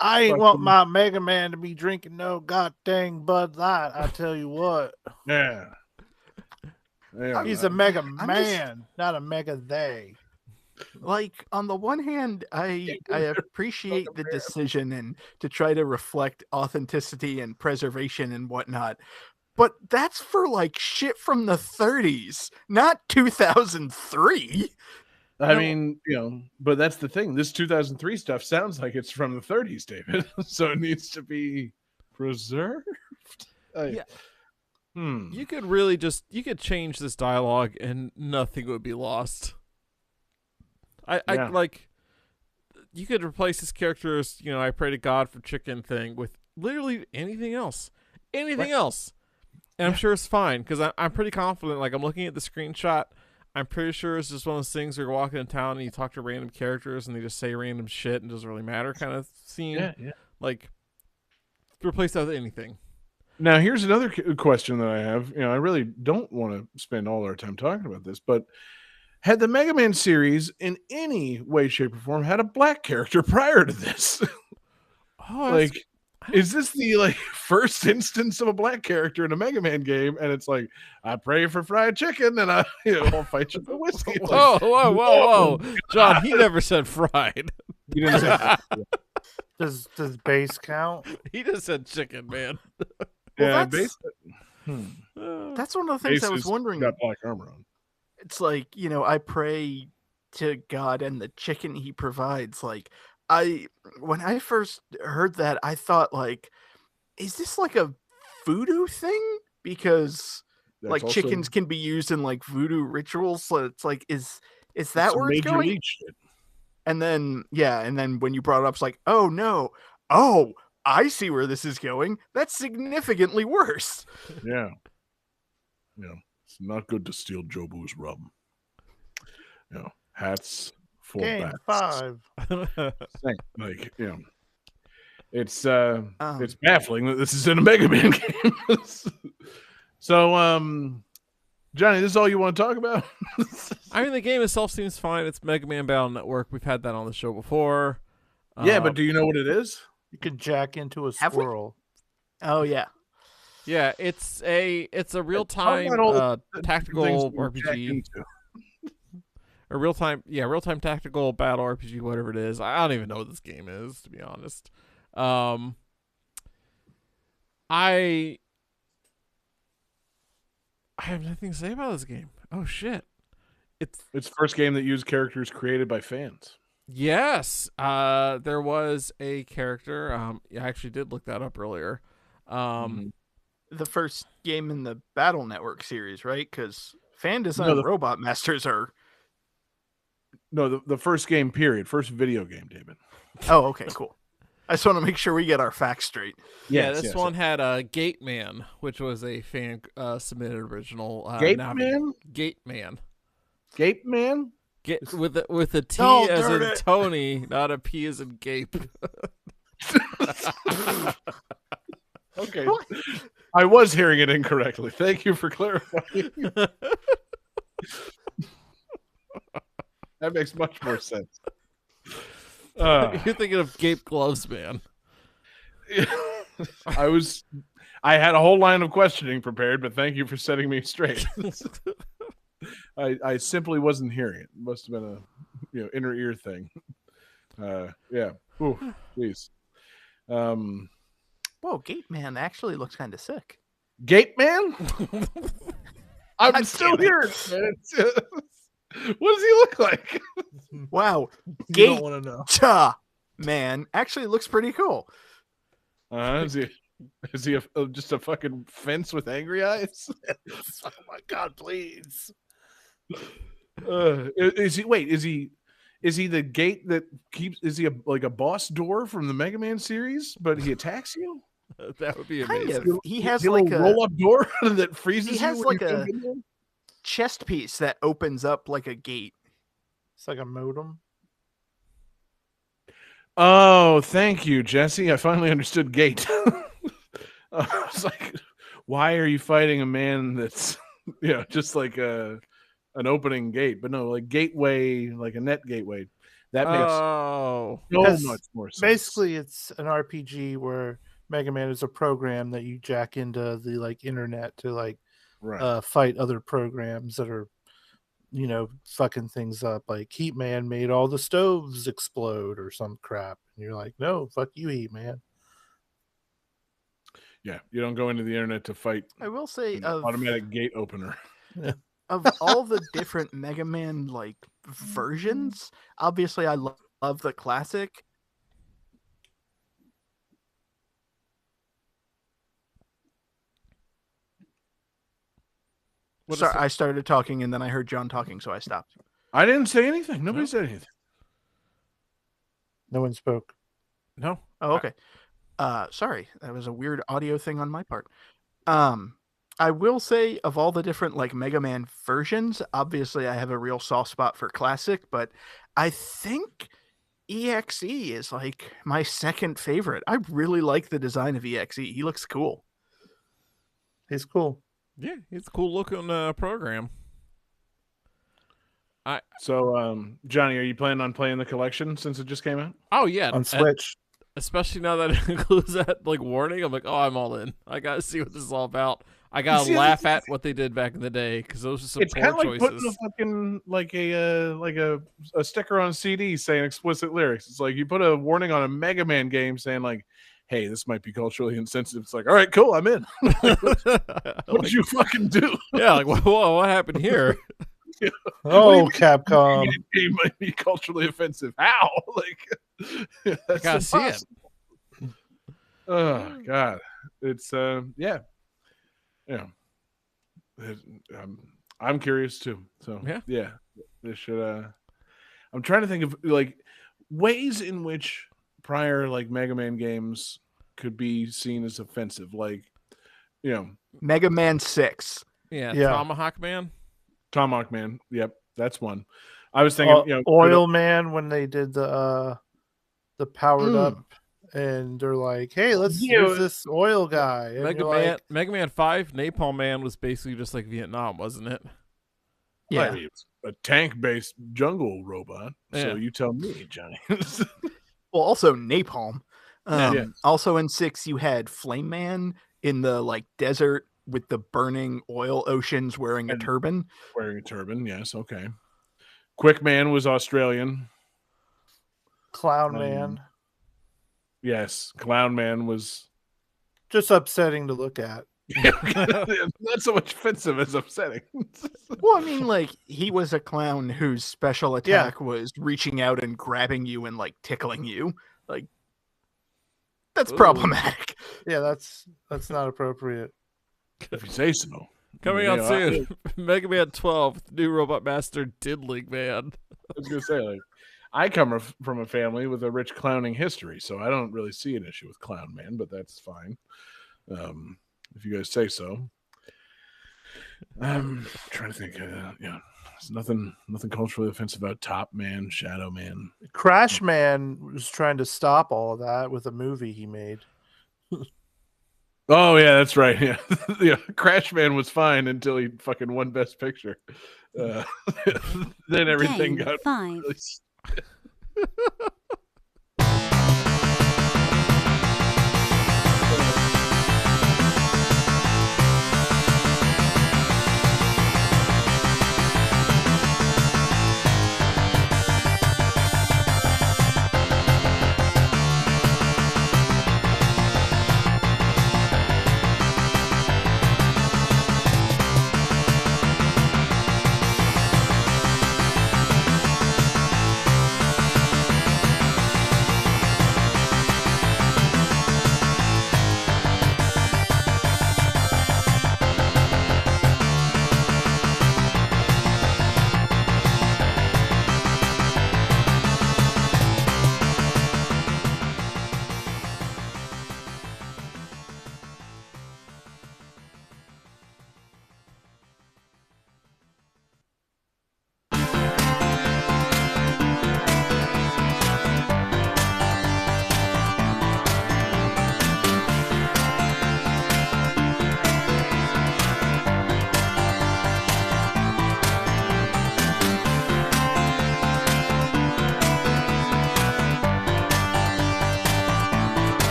I ain't want my Mega Man to be drinking no goddamn Bud Light. I tell you what. Yeah. He's a Mega Man, not a Mega they. Like, on the one hand, I appreciate the decision and to try to reflect authenticity and preservation and whatnot. But that's for like shit from the 30s, not 2003. I mean, but that's the thing. This 2003 stuff sounds like it's from the 30s, David. So it needs to be preserved. You could really you could change this dialogue and nothing would be lost. I like, you could replace this character's, I pray to God for chicken thing with literally anything else. Anything else. And I'm sure it's fine, because I'm pretty confident. Like, I'm looking at the screenshot. I'm pretty sure it's just one of those things where you're walking in town and you talk to random characters and they just say random shit and it doesn't really matter kind of scene. Yeah. Like, replace that with anything. Now, here's another question that I have. I really don't want to spend all our time talking about this, but had the Mega Man series in any way, shape, or form had a black character prior to this? Oh, Like, is this the like first instance of a black character in a Mega Man game? And it's like, I pray for fried chicken, and I'll fight you for whiskey. Whoa, whoa! John, he never said fried. He didn't say. Does base count? He just said chicken, man. Yeah, that's one of the things I was wondering. Got black armor on. It's like, I pray to God and the chicken he provides. Like, when I first heard that, I thought, like, is this like a voodoo thing? Because like chickens can be used in like voodoo rituals. So it's like, is that where it's going? And then when you brought it up, it's like, oh no, I see where this is going. That's significantly worse. Yeah. It's not good to steal Jobu's rum. Hats for Game bats. 5. Like, it's baffling that this is in a Mega Man game. So, Johnny, this is all you want to talk about? I mean, the game itself seems fine. It's Mega Man Battle Network. We've had that on the show before. Yeah, but do you know what it is? You could jack into a squirrel. Oh yeah. Yeah, it's a real time tactical RPG. A real time tactical battle RPG, whatever it is. I don't even know what this game is, to be honest. I have nothing to say about this game. Oh shit. It's the first game that used characters created by fans. Yes. There was a character. I actually did look that up earlier. The first game in the Battle Network series, right? Because fan design Robot Masters are. No, the first game, period. First video game, David. Oh, okay, cool. I just want to make sure we get our facts straight. This one had Gate Man, which was a fan submitted original. Gate Man? Gate Man. Gape Man? With a T as in Tony, not a P as in Gape. Okay. I was hearing it incorrectly. Thank you for clarifying. That makes much more sense. You're thinking of Gape Gloves Man. I had a whole line of questioning prepared, but thank you for setting me straight. I simply wasn't hearing it. Must have been a inner ear thing. Yeah. Ooh, please. Whoa, Gate Man actually looks kind of sick. Gate Man? I'm still here. What does he look like? Wow. You don't want to know. Man actually looks pretty cool. Is he just a fucking fence with angry eyes? Oh my god, please. Is he the gate that keeps? Is he like a boss door from the Mega Man series? But he attacks you. That would be Kind amazing. of. He has a like a roll-up door that freezes. He has like a chest piece that opens up like a gate. It's like a modem. Oh, thank you, Jesse. I finally understood gate. I was like, why are you fighting a man that's just like an opening gate? But no, like gateway, like a net gateway. That makes so much more sense. Basically, it's an RPG where Mega Man is a program that you jack into the like internet to fight other programs that are fucking things up. Like Heat Man made all the stoves explode or some crap, and you're like, no, fuck you, Heat Man. Yeah, you don't go into the internet to fight. I will say automatic gate opener. Of all the different Mega Man like versions, obviously I love the classic. Sorry, I started talking and then I heard John talking, so I stopped. I didn't say anything. Nobody said anything. No one spoke. No. Oh, okay. Sorry, that was a weird audio thing on my part. I will say, of all the different like Mega Man versions, obviously I have a real soft spot for classic, but I think EXE is like my second favorite. I really like the design of EXE. He looks cool. He's cool. Yeah, it's a cool looking program. So, Johnny, are you planning on playing the collection since it just came out? Oh yeah, on Switch. Especially now that it includes that like warning, I'm like, oh, I'm all in. I gotta see what this is all about. I gotta laugh at what they did back in the day because those are some poor kind of choices. Like putting a fucking like a sticker on a CD saying explicit lyrics. It's like you put a warning on a Mega Man game saying like, "Hey, this might be culturally insensitive." It's like, all right, cool, I'm in. Like, what did you fucking do? Yeah, like what happened here? Yeah. Oh, Capcom. Game might be culturally offensive. How? Like, I gotta see it. Oh God, it's yeah. I'm curious too. So yeah, this should. I'm trying to think of like ways in which prior like Mega Man games could be seen as offensive, like Mega Man 6. Yeah. Tomahawk Man. Yep, that's one. I was thinking, Oil Man when they did the powered up, and they're like, "Hey, let's use this oil guy." And Mega Man 5, Napalm Man was basically just like Vietnam, wasn't it? Yeah, I mean, it's a tank-based jungle robot. So you tell me, Johnny. Well, also Napalm. Also in 6, you had Flame Man in the like desert with the burning oil oceans wearing a turban. Yes, okay. Quick Man was Australian. Clown Man. Yes, Clown Man was just upsetting to look at. Not so much offensive as upsetting. Well, I mean, like, he was a clown whose special attack was reaching out and grabbing you and like tickling you. Like, that's problematic. Yeah, that's not appropriate. If you say so. Coming out soon, Mega Man 12, new Robot Master Diddling Man. I was gonna say, like, I come from a family with a rich clowning history, so I don't really see an issue with Clown Man, but that's fine. If you guys say so. I'm trying to think. There's nothing culturally offensive about Top Man, Shadow Man. Crash Man was trying to stop all of that with a movie he made. Oh yeah, that's right. Yeah, yeah. Crash Man was fine until he fucking won Best Picture. Then everything got 5. Really...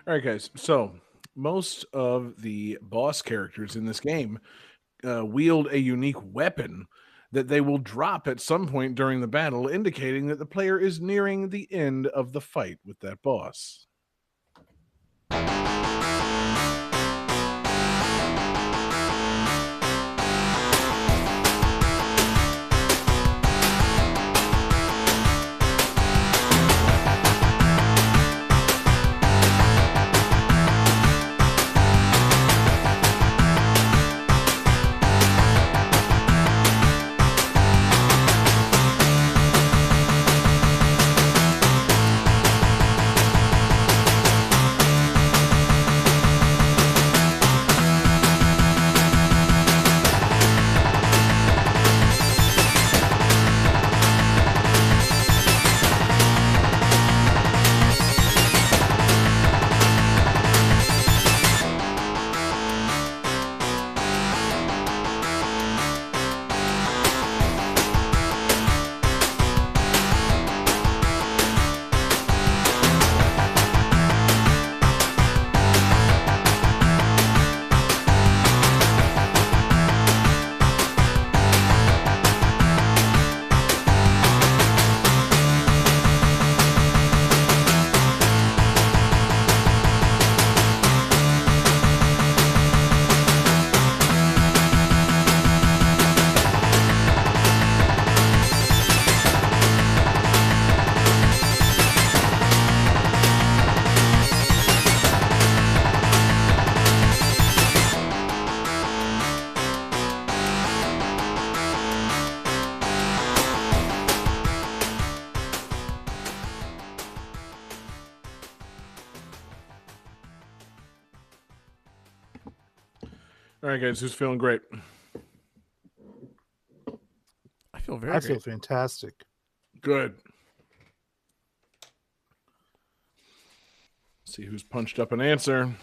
All right, guys. So most of the boss characters in this game wield a unique weapon that they will drop at some point during the battle, indicating that the player is nearing the end of the fight with that boss. All right, guys, who's feeling great? I feel very I great. feel fantastic. Good. See who's punched up an answer.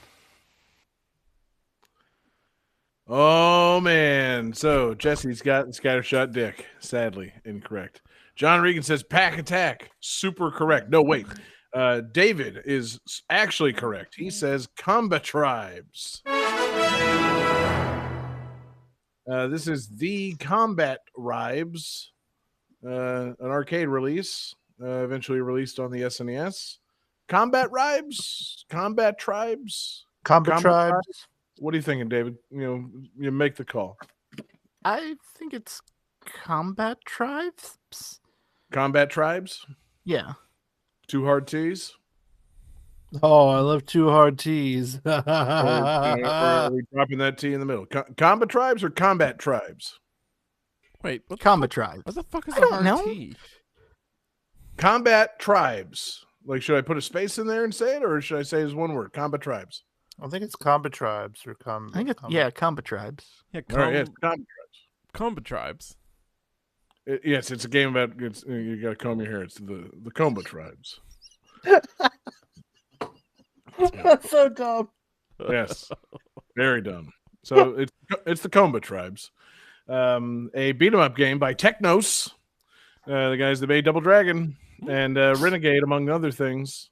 Oh, man. So Jesse's got scattershot dick. Sadly, incorrect. John Regan says pack attack. Super correct. No, wait. David is actually correct. He says combat tribes. This is the Combat Tribes, an arcade release, eventually released on the SNES. Combat Tribes? Combat Tribes? Combat Tribes? What are you thinking, David? You make the call. I think it's Combat Tribes. Combat Tribes? Yeah. 2 hard T's? Oh, I love 2 hard T's. Or are we dropping that T in the middle? Combat Tribes or Combat Tribes? Wait, Combat Tribes. What the fuck is I a don't hard know. T? Combat Tribes. Like, should I put a space in there and say it, or should I say it's one word? Combat Tribes. I think it's Combat Tribes or I think it's, yeah, Combat Tribes. Yeah, All right, yes, Combat Tribes. Combat Tribes. Yes, it's a game about you got to comb your hair. It's the Combat Tribes. That's so dumb. Yes, very dumb. So it's the Combat Tribes, a beat 'em up game by Technos, the guys that made Double Dragon and Renegade, among other things.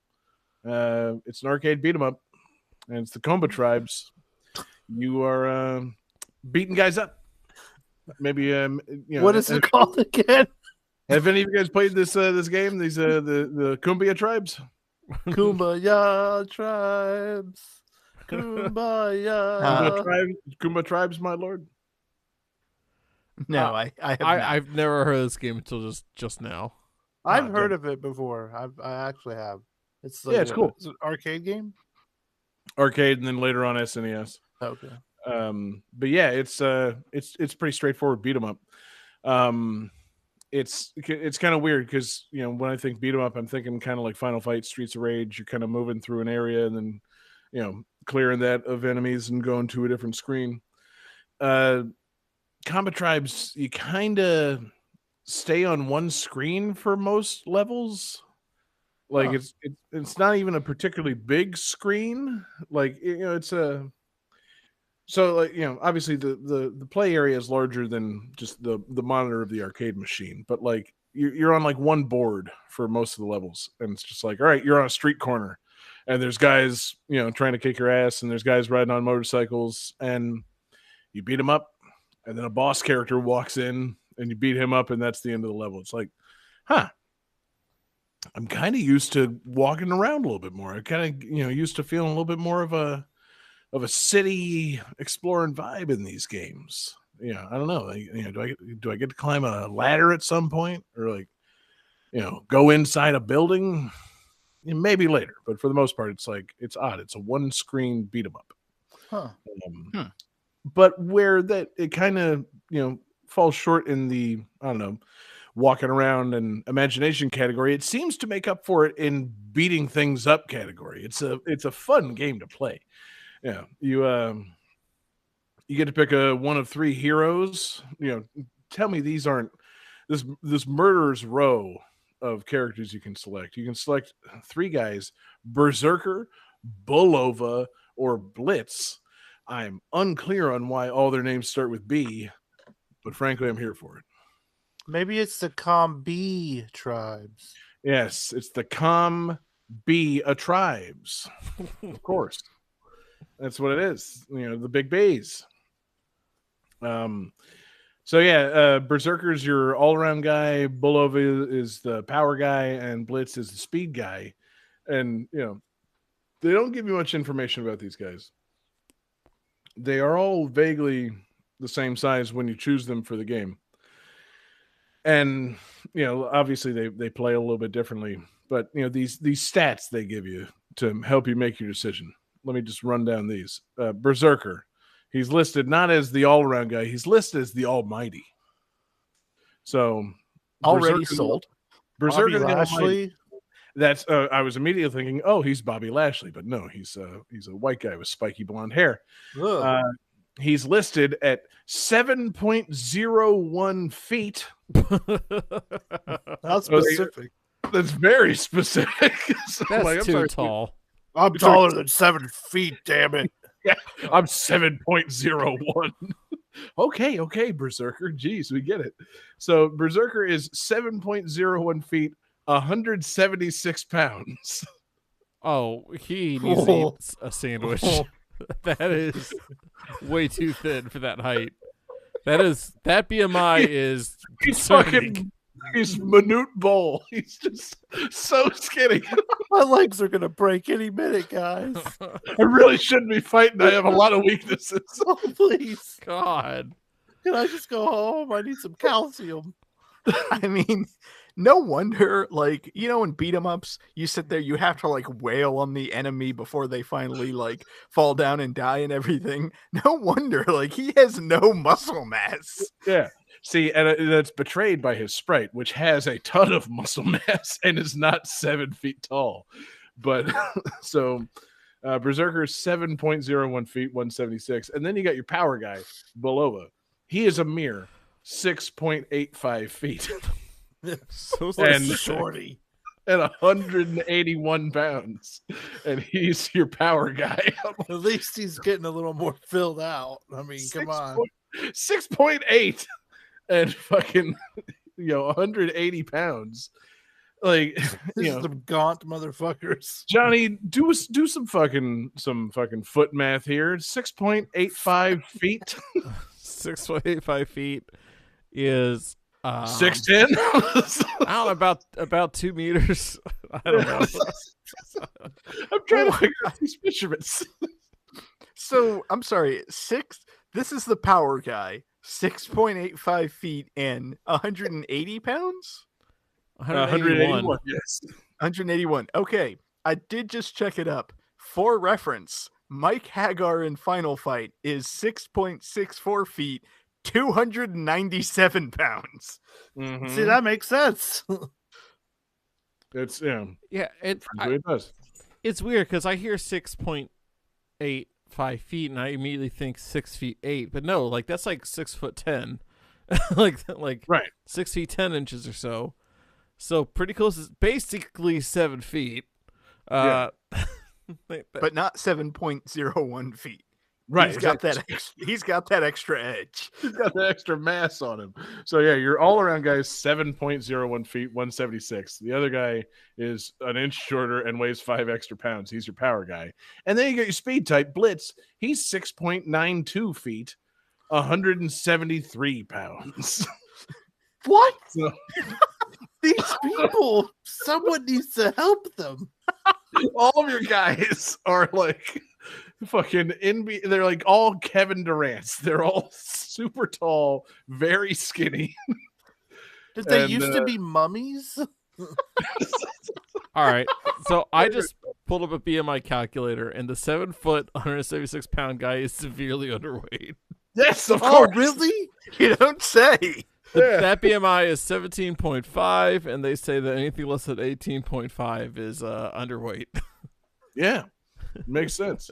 It's an arcade beat 'em up, and it's the Combat Tribes. You are beating guys up. Maybe what is it called again? Have any of you guys played this game? These the Kumbaya Tribes. Kumbaya Tribes. Kumbaya. Kumbaya Tribes, my lord. No, I have not. I've never heard of this game until just now. I've heard of it before. I actually have. It's like it's cool. It's an arcade game. Arcade, and then later on SNES. Okay. But yeah, it's pretty straightforward beat 'em up. It's kind of weird because when I think beat 'em up, I'm thinking kind of like Final Fight, Streets of Rage. You're kind of moving through an area and then clearing that of enemies and going to a different screen. Combat Tribes, you kind of stay on one screen for most levels. Like it's not even a particularly big screen. Like it's a. So, like, obviously the play area is larger than just the monitor of the arcade machine, but like you're on like one board for most of the levels, and it's just like, all right, you're on a street corner, and there's guys, trying to kick your ass, and there's guys riding on motorcycles, and you beat them up, and then a boss character walks in, and you beat him up, and that's the end of the level. It's like, I'm kind of used to walking around a little bit more. I kind of, used to feeling a little bit more of a city exploring vibe in these games. I don't know. Do I get to climb a ladder at some point, or go inside a building? Maybe later, but for the most part, it's odd. It's a one screen beat 'em up. But where it kind of falls short in the, I don't know, walking around and imagination category, it seems to make up for it in beating things up category. It's a fun game to play. Yeah, you get to pick one of three heroes. Tell me these aren't this murderer's row of characters you can select. You can select three guys: Berserker, Bulova, or Blitz. I'm unclear on why all their names start with B, but frankly, I'm here for it. Maybe it's the Com-B tribes. Yes, it's the Com-B tribes. Of course. That's what it is. The big bays. So yeah, Berserker's your all-around guy, Bulova is the power guy, and Blitz is the speed guy. And they don't give you much information about these guys. They are all vaguely the same size when you choose them for the game. And obviously they play a little bit differently, but these stats they give you to help you make your decision. Let me just run down these. Berserker, he's listed not as the all-around guy, he's listed as the almighty. So already sold. Berserker Bobby Lashley. That's I was immediately thinking, oh, he's Bobby Lashley, but no, he's a white guy with spiky blonde hair. He's listed at 7.01 feet. That's specific. That's very specific. So that's too tall. I'm taller than 7 feet, damn it. Yeah, I'm 7.01. Okay, Berserker. Jeez, we get it. So Berserker is 7.01 feet, 176 pounds. Oh, he needs to eat a sandwich. That is way too thin for that height. That BMI is he's Manute Bowl. He's just so skinny. My legs are gonna break any minute, guys. I really shouldn't be fighting. I have a lot of weaknesses. Oh, please. God. Can I just go home? I need some calcium. I mean, no wonder, in beat 'em ups, you sit there, you have to wail on the enemy before they finally fall down and die and everything. No wonder, he has no muscle mass. Yeah. See, and that's betrayed by his sprite, which has a ton of muscle mass and is not 7 feet tall. But so Berserker 7.01 feet, 176. And then you got your power guy, Bulova. He is a mere 6.85 feet. So shorty. And 181 pounds. And he's your power guy. At least he's getting a little more filled out. I mean, come on. 6.8 and fucking 180 pounds. Some gaunt motherfuckers. Johnny, do some fucking foot math here. 6.85 feet. 6.85 feet is 6'10". I don't know, about 2 meters. I don't know. I'm trying to figure out these measurements. So I'm sorry, this is the power guy, 6.85 feet and 180 pounds. 181. Yes. 181. Okay, I did just check it up. For reference, Mike Hagar in Final Fight is 6.64 feet, 297 pounds. Mm-hmm. See, that makes sense. It's it does. It's weird because I hear 6.85 feet and I immediately think 6 feet 8, but no, that's 6'10", right, 6 feet 10 inches or so. So pretty close. It's basically 7 feet. But not 7.01 feet. Right. He's got that extra edge. He's got the extra mass on him. So yeah, your all-around guy is 7.01 feet, 176. The other guy is an inch shorter and weighs 5 extra pounds. He's your power guy. And then you got your speed type, Blitz. He's 6.92 feet, 173 pounds. What? So, These people, someone needs to help them. all of your guys are like fucking they're like all Kevin Durant's. They're all super tall, very skinny. Did they used to be mummies? All right. So I just pulled up a BMI calculator, and the 7 foot, 176 pound guy is severely underweight. Yes, of Oh, course. really? You don't say. That BMI is 17.5, and they say that anything less than 18.5 is underweight. Yeah. Makes sense.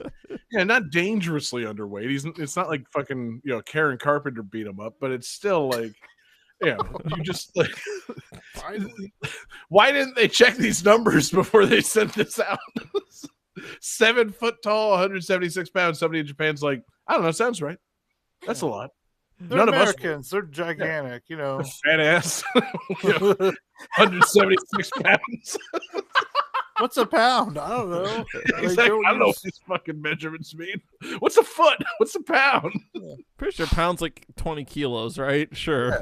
Yeah, not dangerously underweight. It's not like fucking, Karen Carpenter beat him up, but it's still like, yeah, you just like why didn't they check these numbers before they sent this out? 7 foot tall, 176 pounds. Somebody in Japan's like, I don't know, sounds right. That's a lot. They're None Americans. They're gigantic, Fat ass. 176 pounds. What's a pound? I don't know. He's like, I don't know what these fucking measurements mean. What's a foot? What's a pound? Pretty sure pound's like 20 kilos, right? Sure. Yeah.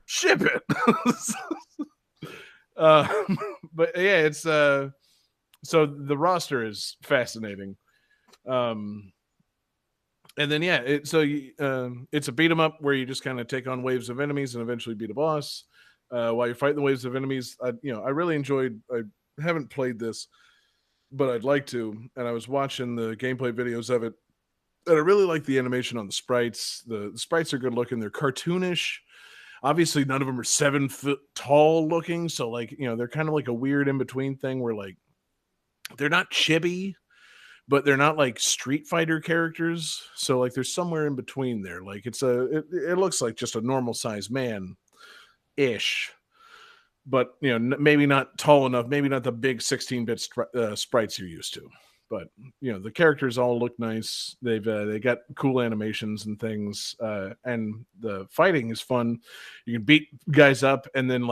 Ship it. But yeah, it's so the roster is fascinating. And then it's a beat 'em up where you just kind of take on waves of enemies and eventually beat a boss. While you're fighting the waves of enemies, I really enjoyed. I haven't played this, but I'd like to. And I was watching the gameplay videos of it, and I really like the animation on the sprites. The sprites are good looking. They're cartoonish. Obviously, none of them are 7 foot tall looking, so they're kind of like a weird in between thing where they're not chibi, but they're not like Street Fighter characters. So there's somewhere in between there. It looks like just a normal sized man ish, but maybe not tall enough, maybe not the big 16-bit sprites you're used to. But the characters all look nice. They got cool animations and things, and the fighting is fun. You can beat guys up, and then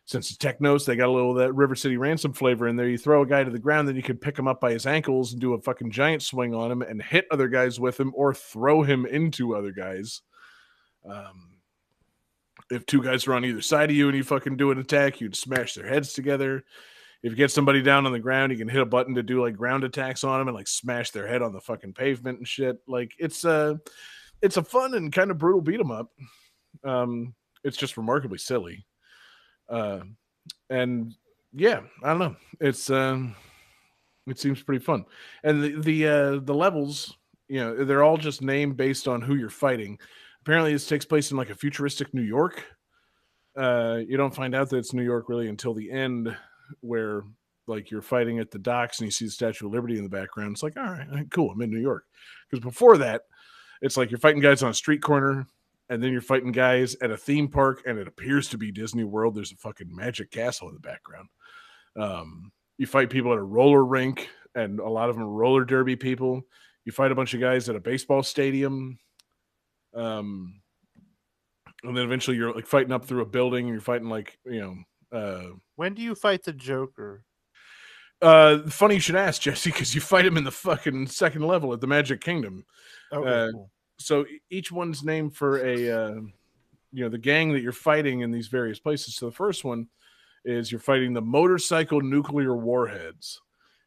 since it's Technos, they got a little of that River City Ransom flavor in there. You throw a guy to the ground, then you can pick him up by his ankles and do a fucking giant swing on him and hit other guys with him or throw him into other guys. If 2 guys are on either side of you and you fucking do an attack, you'd smash their heads together. If you get somebody down on the ground, you can hit a button to do ground attacks on them and smash their head on the fucking pavement and shit. It's a fun and kind of brutal beat 'em up. It's just remarkably silly. And yeah, I don't know. It seems pretty fun. And the levels, they're all just named based on who you're fighting. Apparently this takes place in a futuristic New York. You don't find out that it's New York really until the end, where you're fighting at the docks and you see the Statue of Liberty in the background. It's all right, cool, I'm in New York. Because before that, it's you're fighting guys on a street corner, and then you're fighting guys at a theme park, and it appears to be Disney World. There's a fucking magic castle in the background. You fight people at a roller rink, and a lot of them are roller derby people. You fight a bunch of guys at a baseball stadium. And then eventually you're fighting up through a building, and you're fighting when do you fight the Joker? Funny you should ask, Jesse, because you fight him in the fucking second level at the Magic Kingdom. Okay, cool. So each one's named for the gang that you're fighting in these various places. So the first one is you're fighting the Motorcycle Nuclear Warheads,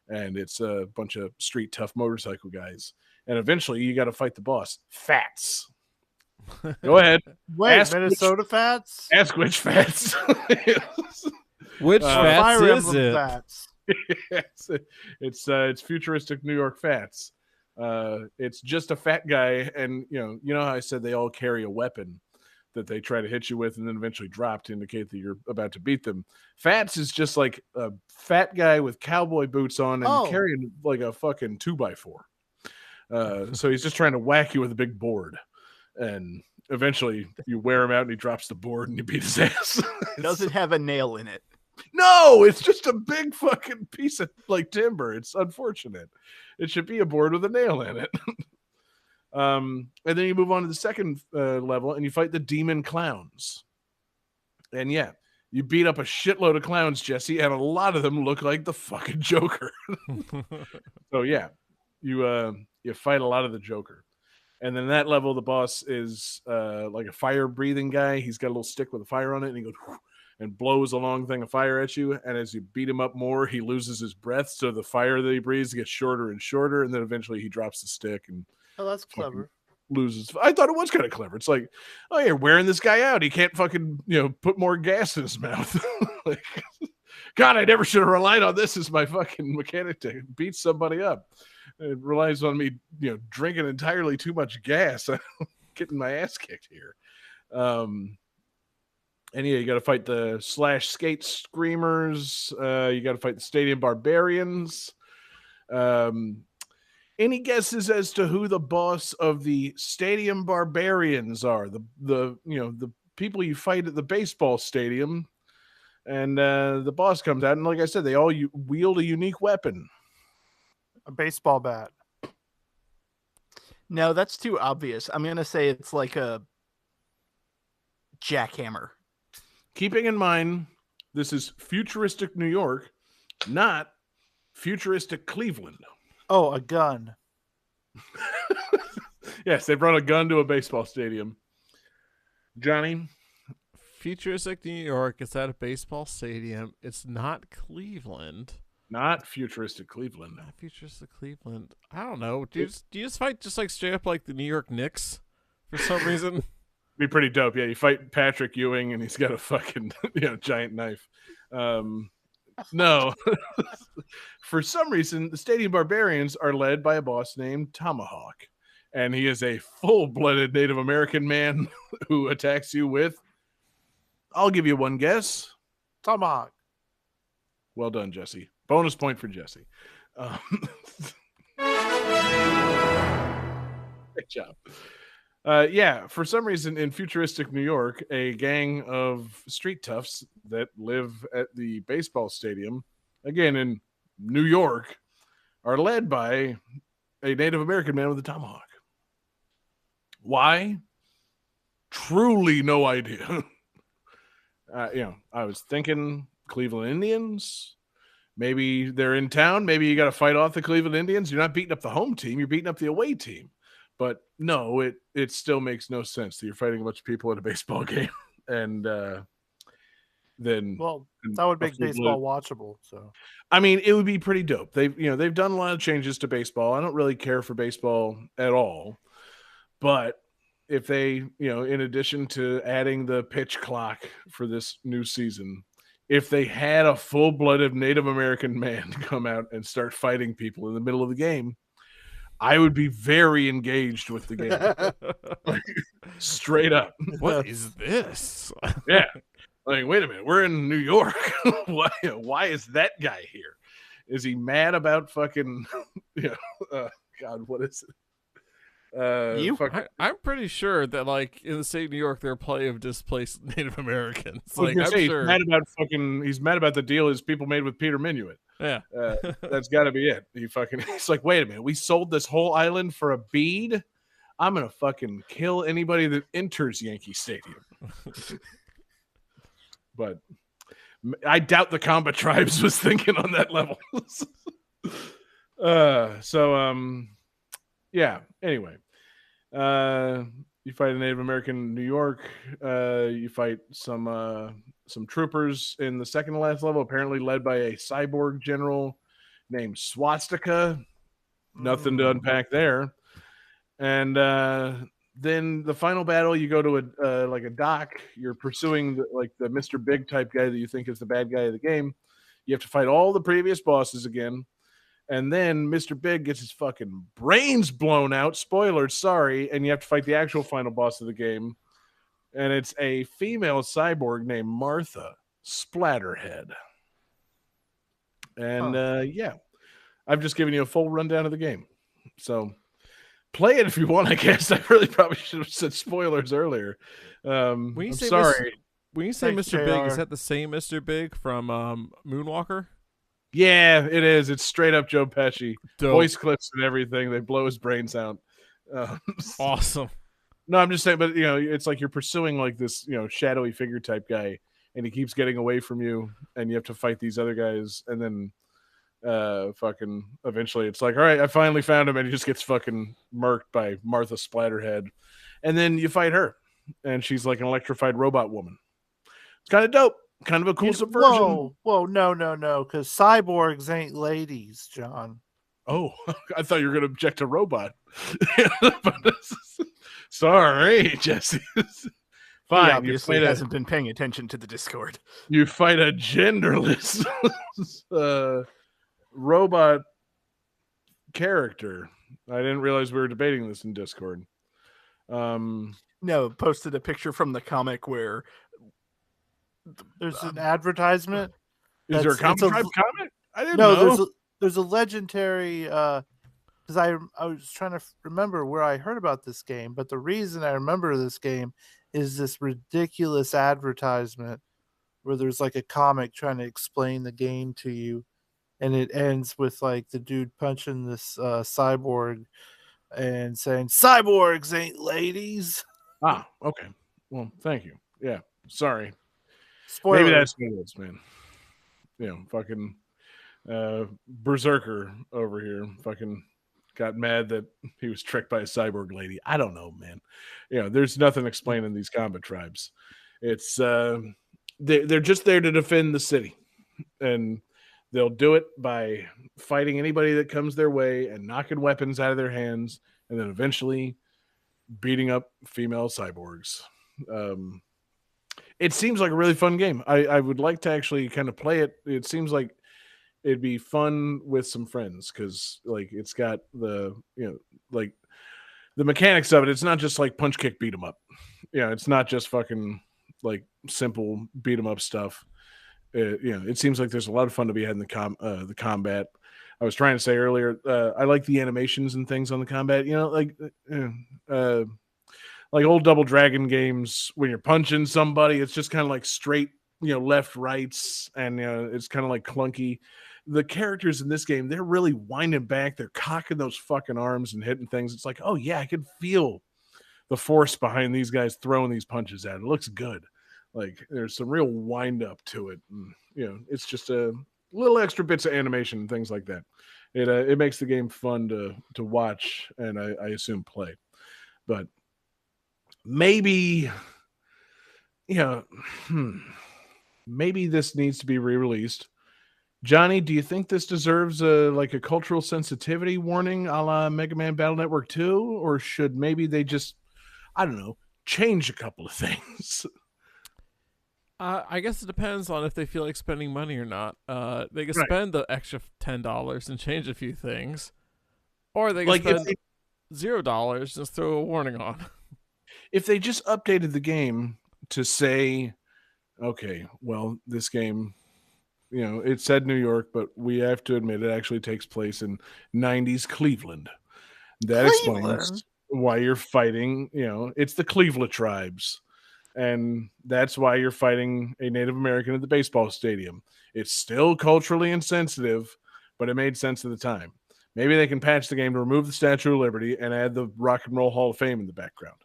and it's a bunch of street tough motorcycle guys. And eventually you got to fight the boss, Fats. Go ahead. Wait, Minnesota Fats? Ask which Fats. Which Fats is it? Fats. It's futuristic New York Fats. It's just a fat guy, and you know how I said they all carry a weapon that they try to hit you with and then eventually drop to indicate that you're about to beat them. Fats is just a fat guy with cowboy boots on and carrying a fucking 2x4. So he's just trying to whack you with a big board, and eventually you wear him out and he drops the board and you beat his ass. Does it have a nail in it? No, it's just a big fucking piece of like timber. It's unfortunate. It should be a board with a nail in it. And then you move on to the second level and you fight the demon clowns. And yeah, you beat up a shitload of clowns, Jesse, and a lot of them look like the fucking Joker. So yeah, you fight a lot of the Joker. And then that level, the boss is like a fire-breathing guy. He's got a little stick with a fire on it, and he goes and blows a long thing of fire at you. And as you beat him up more, he loses his breath, so the fire that he breathes gets shorter and shorter, and then eventually he drops the stick and that's clever. Loses. I thought it was kind of clever. It's like, oh, you're wearing this guy out. He can't fucking, put more gas in his mouth. Like, God, I never should have relied on this as my fucking mechanic to beat somebody up. It relies on me, drinking entirely too much gas. I'm getting my ass kicked here. And yeah, you got to fight the Slash Skate Screamers. You got to fight the Stadium Barbarians. Any guesses as to who the boss of the Stadium Barbarians are? The people you fight at the baseball stadium, and the boss comes out, and like I said, they all wield a unique weapon. A baseball bat. No, that's too obvious. I'm gonna say it's like a jackhammer. Keeping in mind, this is futuristic New York, not futuristic Cleveland. Oh, a gun. Yes, they brought a gun to a baseball stadium. Johnny? Futuristic New York is at a baseball stadium. It's not Cleveland. Not futuristic Cleveland. Not futuristic Cleveland. I don't know. Do you just fight just like straight up like the New York Knicks for some reason? Be pretty dope. Yeah, you fight Patrick Ewing and he's got a fucking giant knife. No. For some reason, the Stadium Barbarians are led by a boss named Tomahawk. And he is a full-blooded Native American man who attacks you with, I'll give you one guess. Tomahawk. Well done, Jesse. Bonus point for Jesse. Great job. Yeah, for some reason in futuristic New York, a gang of street toughs that live at the baseball stadium, again in New York, are led by a Native American man with a tomahawk. Why? Truly no idea. I was thinking Cleveland Indians. Maybe they're in town. Maybe you got to fight off the Cleveland Indians. You're not beating up the home team. You're beating up the away team. But no, it still makes no sense that you're fighting a bunch of people at a baseball game. And then... Well, that would make baseball watchable. So, I mean, it would be pretty dope. They've done a lot of changes to baseball. I don't really care for baseball at all. But if they, in addition to adding the pitch clock for this new season, if they had a full-blooded Native American man come out and start fighting people in the middle of the game, I would be very engaged with the game. Straight up. What is this? Yeah. Like, wait a minute. We're in New York. Why is that guy here? Is he mad about fucking, God, what is it? I'm pretty sure that like in the state of New York there are plenty of displaced Native Americans. Like I'm sure he's mad about the deal his people made with Peter Minuit. Yeah. That's gotta be it. He's like, wait a minute, we sold this whole island for a bead? I'm gonna fucking kill anybody that enters Yankee Stadium. But I doubt the Combat Tribes was thinking on that level. Yeah. Anyway, you fight a Native American in New York. You fight some troopers in the second to last level, apparently led by a cyborg general named Swastika. Nothing to unpack there. And then the final battle, you go to a dock. You're pursuing the Mr. Big type guy that you think is the bad guy of the game. You have to fight all the previous bosses again. And then Mr. Big gets his fucking brains blown out. Spoilers, sorry. And you have to fight the actual final boss of the game. And it's a female cyborg named Martha Splatterhead. And yeah, I've just given you a full rundown of the game. So play it if you want, I guess. I really probably should have said spoilers earlier. I'm sorry. when you say Thanks, Mr. Big, is JR. that the same Mr. Big from Moonwalker? Yeah, it is. It's straight up Joe Pesci. Dope. Voice clips and everything. They blow his brains out. Awesome. No, I'm just saying, but it's like you're pursuing like this, shadowy figure type guy, and he keeps getting away from you, and you have to fight these other guys, and then fucking eventually it's like, all right, I finally found him, and he just gets fucking murked by Martha Splatterhead, and then you fight her, and she's like an electrified robot woman. It's kind of dope, kind of a cool subversion. Whoa, no, because cyborgs ain't ladies, John. Oh, I thought you were going to object to robot. Sorry, Jesse. Fine. He obviously hasn't been paying attention to the Discord. You fight a genderless robot character. I didn't realize we were debating this in Discord. No, posted a picture from the comic where there's an advertisement. Is there a comic tribe comic? I didn't know. There's a legendary because I was trying to remember where I heard about this game, but the reason I remember this game is this ridiculous advertisement where there's like a comic trying to explain the game to you, and it ends with like the dude punching this cyborg and saying, "Cyborgs ain't ladies." Ah, okay. Well, thank you. Yeah, sorry. Spoiler. Maybe that's what it is, man. Fucking Berserker over here fucking got mad that he was tricked by a cyborg lady. I don't know, man. There's nothing explaining these combat tribes. It's they're just there to defend the city, and they'll do it by fighting anybody that comes their way and knocking weapons out of their hands, and then eventually beating up female cyborgs. It seems like a really fun game. I would like to actually kind of play it. It seems like it'd be fun with some friends because like it's got the like the mechanics of it. It's not just like punch kick beat 'em up. It's not just fucking like simple beat 'em up stuff. It seems like there's a lot of fun to be had in the combat. I was trying to say earlier, I like the animations and things on the combat. Like old Double Dragon games when you're punching somebody, it's just kind of like straight, left, rights, and it's kind of like clunky. The characters in this game, they're really winding back. They're cocking those fucking arms and hitting things. It's like, oh yeah, I can feel the force behind these guys throwing these punches at it. It looks good. Like there's some real wind up to it. And, it's just a little extra bits of animation and things like that. It makes the game fun to watch and I assume play. But maybe, maybe this needs to be re-released. Johnny, do you think this deserves a cultural sensitivity warning a la Mega Man Battle Network 2? Or should maybe they just, I don't know, change a couple of things? I guess it depends on if they feel like spending money or not. They can spend the extra $10 and change a few things. Or they can spend $0, just throw a warning on. If they just updated the game to say, okay, well, this game, it said New York, but we have to admit it actually takes place in 90s Cleveland. That explains why you're fighting, it's the Cleveland tribes. And that's why you're fighting a Native American at the baseball stadium. It's still culturally insensitive, but it made sense at the time. Maybe they can patch the game to remove the Statue of Liberty and add the Rock and Roll Hall of Fame in the background.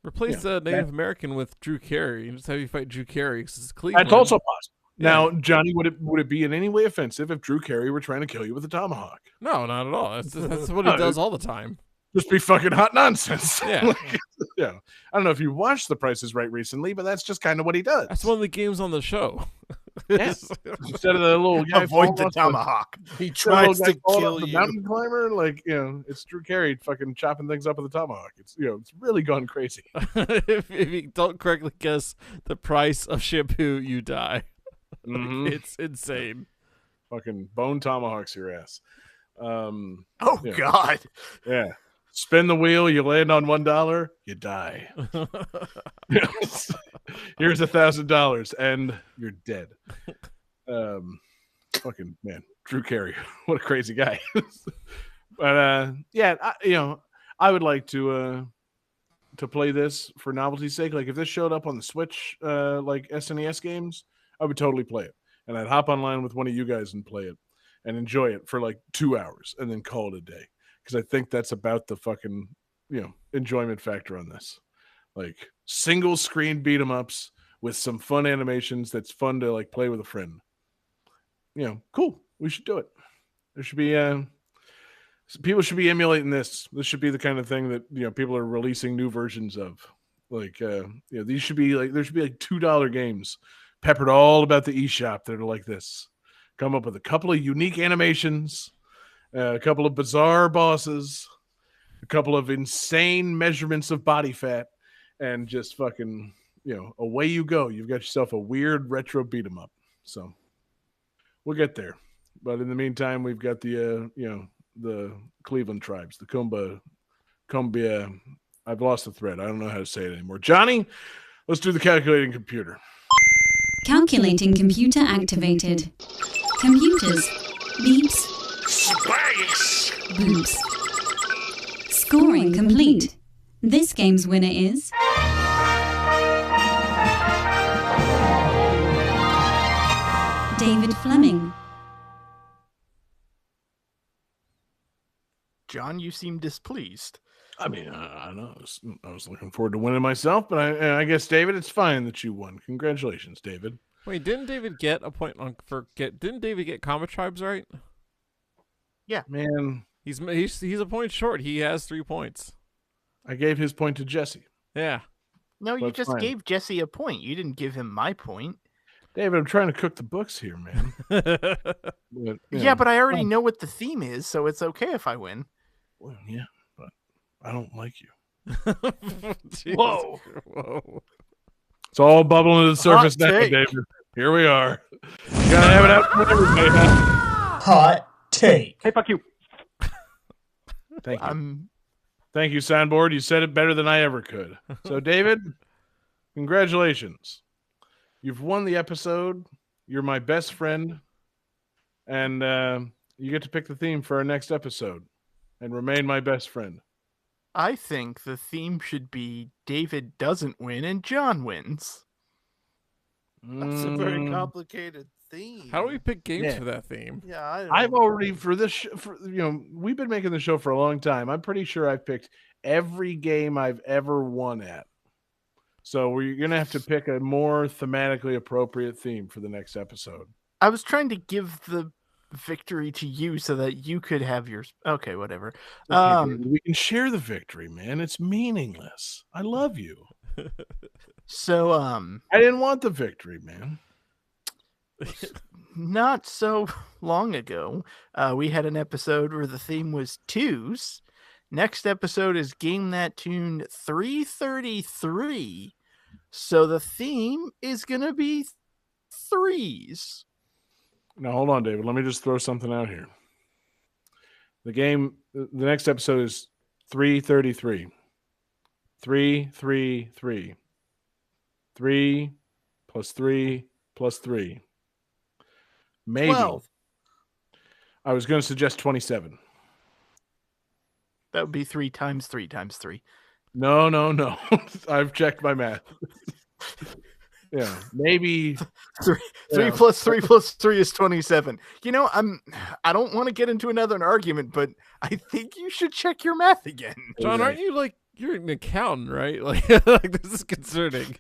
Replace the Native American with Drew Carey and just have you fight Drew Carey because it's Cleveland. That's also possible. Yeah. Now, Johnny, would it be in any way offensive if Drew Carey were trying to kill you with a tomahawk? No, not at all. That's what he does all the time. Just be fucking hot nonsense. Yeah. Yeah. I don't know if you watched The Price is Right recently, but that's just kind of what he does. That's one of the games on the show. Yes. Instead of the little guy avoid the tomahawk. He tries to kill the you. mountain climber, it's Drew Carey fucking chopping things up with a tomahawk. It's it's really gone crazy. if you don't correctly guess the price of shampoo, you die. Mm-hmm. It's insane. Fucking bone tomahawks your ass. God. Yeah. Spin the wheel, you land on $1, you die. Here's $1,000, and you're dead. Fucking man, Drew Carey, what a crazy guy. But I would like to to play this for novelty's sake. Like if this showed up on the Switch, like SNES games, I would totally play it, and I'd hop online with one of you guys and play it and enjoy it for like 2 hours and then call it a day, because I think that's about the fucking enjoyment factor on this. Like single screen beat 'em ups with some fun animations that's fun to like play with a friend. Cool. We should do it. There should be people should be emulating this. This should be the kind of thing that people are releasing new versions of. Like these should be like, there should be like $2 games peppered all about the eShop that are like this. Come up with a couple of unique animations, a couple of bizarre bosses, a couple of insane measurements of body fat, and just fucking away you go. You've got yourself a weird retro beat 'em up. So we'll get there. But in the meantime, we've got the Cleveland tribes, the Cumbia. I've lost the thread. I don't know how to say it anymore. Johnny, let's do the calculating computer. Calculating computer activated. Computers. Beeps. Space! Boops. Scoring complete. This game's winner is... David Fleming. John, you seem displeased. I mean, I don't know. I was looking forward to winning myself, but I guess, David, it's fine that you won. Congratulations, David. Wait, didn't David get a point didn't David get Comet Tribes right? Yeah. Man, He's a point short. He has 3 points. I gave his point to Jesse. Yeah. No, you That's just fine. gave Jesse a point. You didn't give him my point. David, I'm trying to cook the books here, man. But, Yeah, but I already know what the theme is, so it's okay if I win. Well, yeah, but I don't like you. Whoa. It's all bubbling to the surface Hot now, take. David. Here we are. Gotta have it out for everybody. Huh? Hot take. Hey, fuck you. Thank you. Thank you, soundboard. You said it better than I ever could. So, David, congratulations. You've won the episode. You're my best friend. And you get to pick the theme for our next episode and remain my best friend. I think the theme should be David doesn't win and John wins. That's a very complicated theme. How do we pick games Yeah. for that theme? Yeah, I don't I've know. already, for this, we've been making the show for a long time. I'm pretty sure I've picked every game I've ever won at. So we're going to have to pick a more thematically appropriate theme for the next episode. I was trying to give the victory to you so that you could have yours. Okay, whatever. We can share the victory, man. It's meaningless. I love you. So, I didn't want the victory, man. not so long ago, we had an episode where the theme was twos. Next episode is Game That Tune 333. So the theme is going to be threes. Now, hold on, David. Let me just throw something out here. The next episode is 333. 333. 3 plus 3 plus 3. Maybe. 12. I was going to suggest 27. That would be 3 times 3 times 3. No. I've checked my math. Yeah, maybe 3 Yeah. plus 3 plus 3 is 27. I don't want to get into another argument, but I think you should check your math again. John, Okay. aren't you you're an accountant, right? Like this is concerning.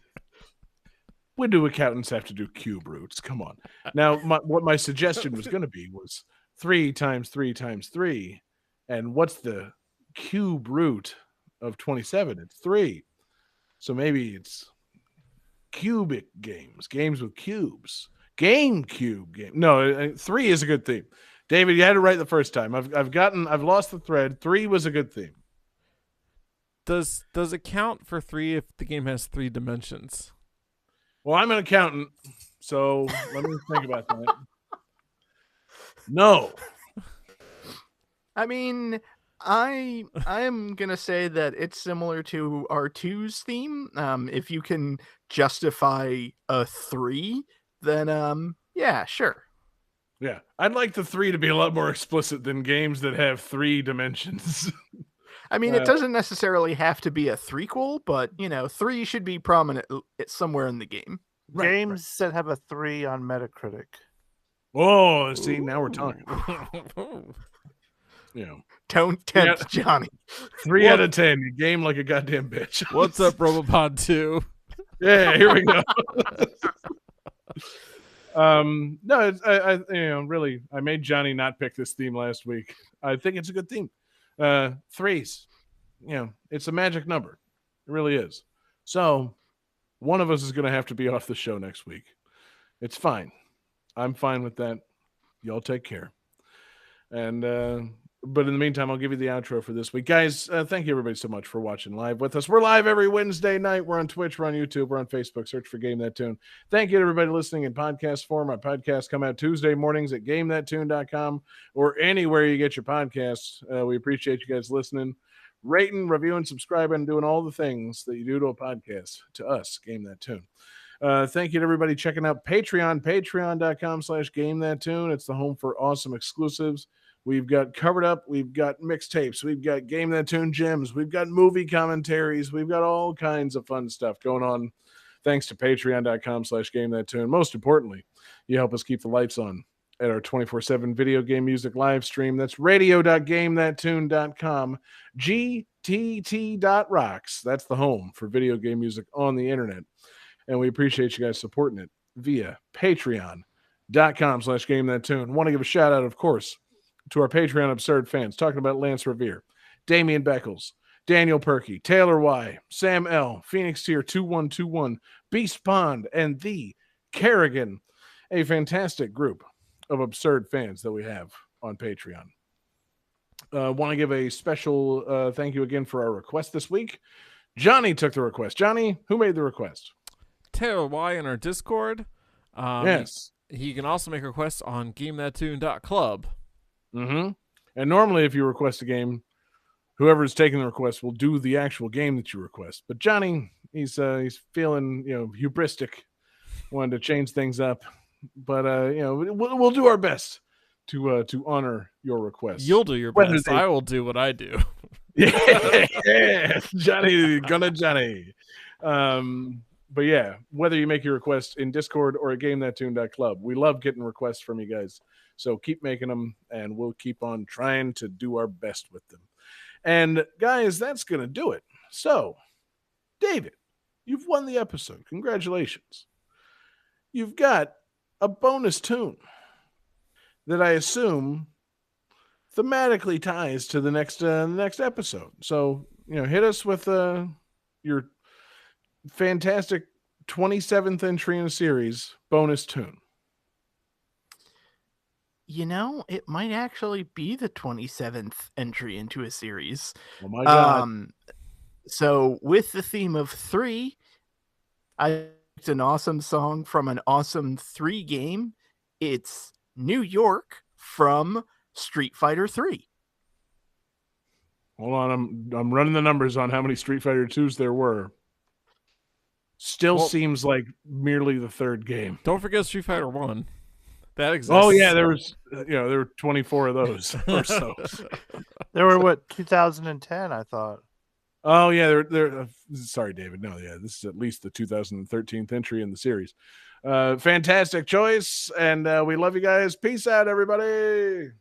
When do accountants have to do cube roots? Come on. Now, what my suggestion was going to be was 3 times 3 times 3. And what's the cube root of 27? It's 3. So maybe it's cubic games with cubes. GameCube game. No, 3 is a good theme. David, you had it right the first time. I've lost the thread. 3 was a good theme. Does it count for 3 if the game has 3 dimensions? Well, I'm an accountant, so let me think about that. No. I mean, I am gonna say that it's similar to R2's theme. If you can justify a 3, then yeah, sure. Yeah, I'd like the 3 to be a lot more explicit than games that have 3 dimensions. I mean, it doesn't necessarily have to be a threequel, but 3 should be prominent somewhere in the game. Games that have a 3 on Metacritic. Oh, see, now we're talking. Don't tempt Johnny. 3 out of 10. You game like a goddamn bitch. What's up, Robopod 2? Yeah, here we go. No, really, I made Johnny not pick this theme last week. I think it's a good theme. 3s, it's a magic number. It really is. So one of us is going to have to be off the show next week. It's fine. I'm fine with that. Y'all take care. And but in the meantime, I'll give you the outro for this week. Guys, thank you everybody so much for watching live with us. We're live every Wednesday night. We're on Twitch, we're on YouTube, we're on Facebook. Search for Game That Tune. Thank you to everybody listening in podcast form. Our podcasts come out Tuesday mornings at GameThatTune.com or anywhere you get your podcasts. We appreciate you guys listening, rating, reviewing, subscribing, and doing all the things that you do to a podcast, to us, Game That Tune. Thank you to everybody checking out Patreon, patreon.com/GameThatTune. It's the home for awesome exclusives. We've got Covered Up. We've got mixtapes. We've got Game That Tune gems. We've got movie commentaries. We've got all kinds of fun stuff going on thanks to patreon.com/GameThatTune. Most importantly, you help us keep the lights on at our 24/7 video game music live stream. That's radio.gamethattune.com, gtt.rocks. That's the home for video game music on the internet. And we appreciate you guys supporting it via patreon.com/GameThatTune. Want to give a shout out, of course, to our Patreon absurd fans, talking about Lance Revere, Damian Beckles, Daniel Perky, Taylor Y, Sam L, Phoenix Tier 2121, Beast Pond, and the Kerrigan, a fantastic group of absurd fans that we have on Patreon. Want to give a special thank you again for our request this week. Johnny took the request. Johnny, who made the request? Taylor Y in our Discord. Yes. He can also make requests on GameThatTune.club. Mm-hmm. And normally if you request a game, whoever's taking the request will do the actual game that you request. But Johnny, he's feeling, hubristic, wanted to change things up. But we'll do our best to honor your request. You'll do your best. I will do what I do. Yeah, Johnny, gonna Johnny. But yeah, whether you make your request in Discord or at GameThatTune.club, we love getting requests from you guys. So keep making them, and we'll keep on trying to do our best with them. And guys, that's going to do it. So, David, you've won the episode. Congratulations. You've got a bonus tune that I assume thematically ties to the next episode. So, hit us with your fantastic 27th entry in a series bonus tune. It might actually be the 27th entry into a series. Oh my God. So with the theme of 3, I picked an awesome song from an awesome 3 game. It's New York from Street Fighter 3. Hold on, I'm running the numbers on how many Street Fighter 2s there were. Still seems like merely the 3rd game. Don't forget Street Fighter 1. That exists. Oh yeah, there were 24 of those or so. There were 2010, I thought. Oh yeah, they're sorry, David. No, yeah, this is at least the 2013th entry in the series. Fantastic choice, and we love you guys. Peace out, everybody.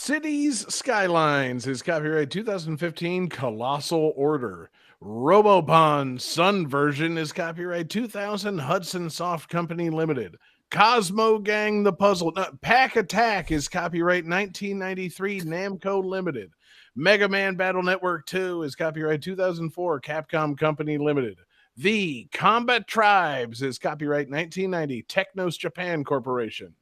Cities Skylines is copyright 2015 Colossal Order. Robobond Sun version is copyright 2000 Hudson Soft Company Limited. Cosmo Gang the Puzzle. Pack Attack is copyright 1993 Namco Limited. Mega Man Battle Network 2 is copyright 2004 Capcom Company Limited. The Combat Tribes is copyright 1990 Technos Japan Corporation.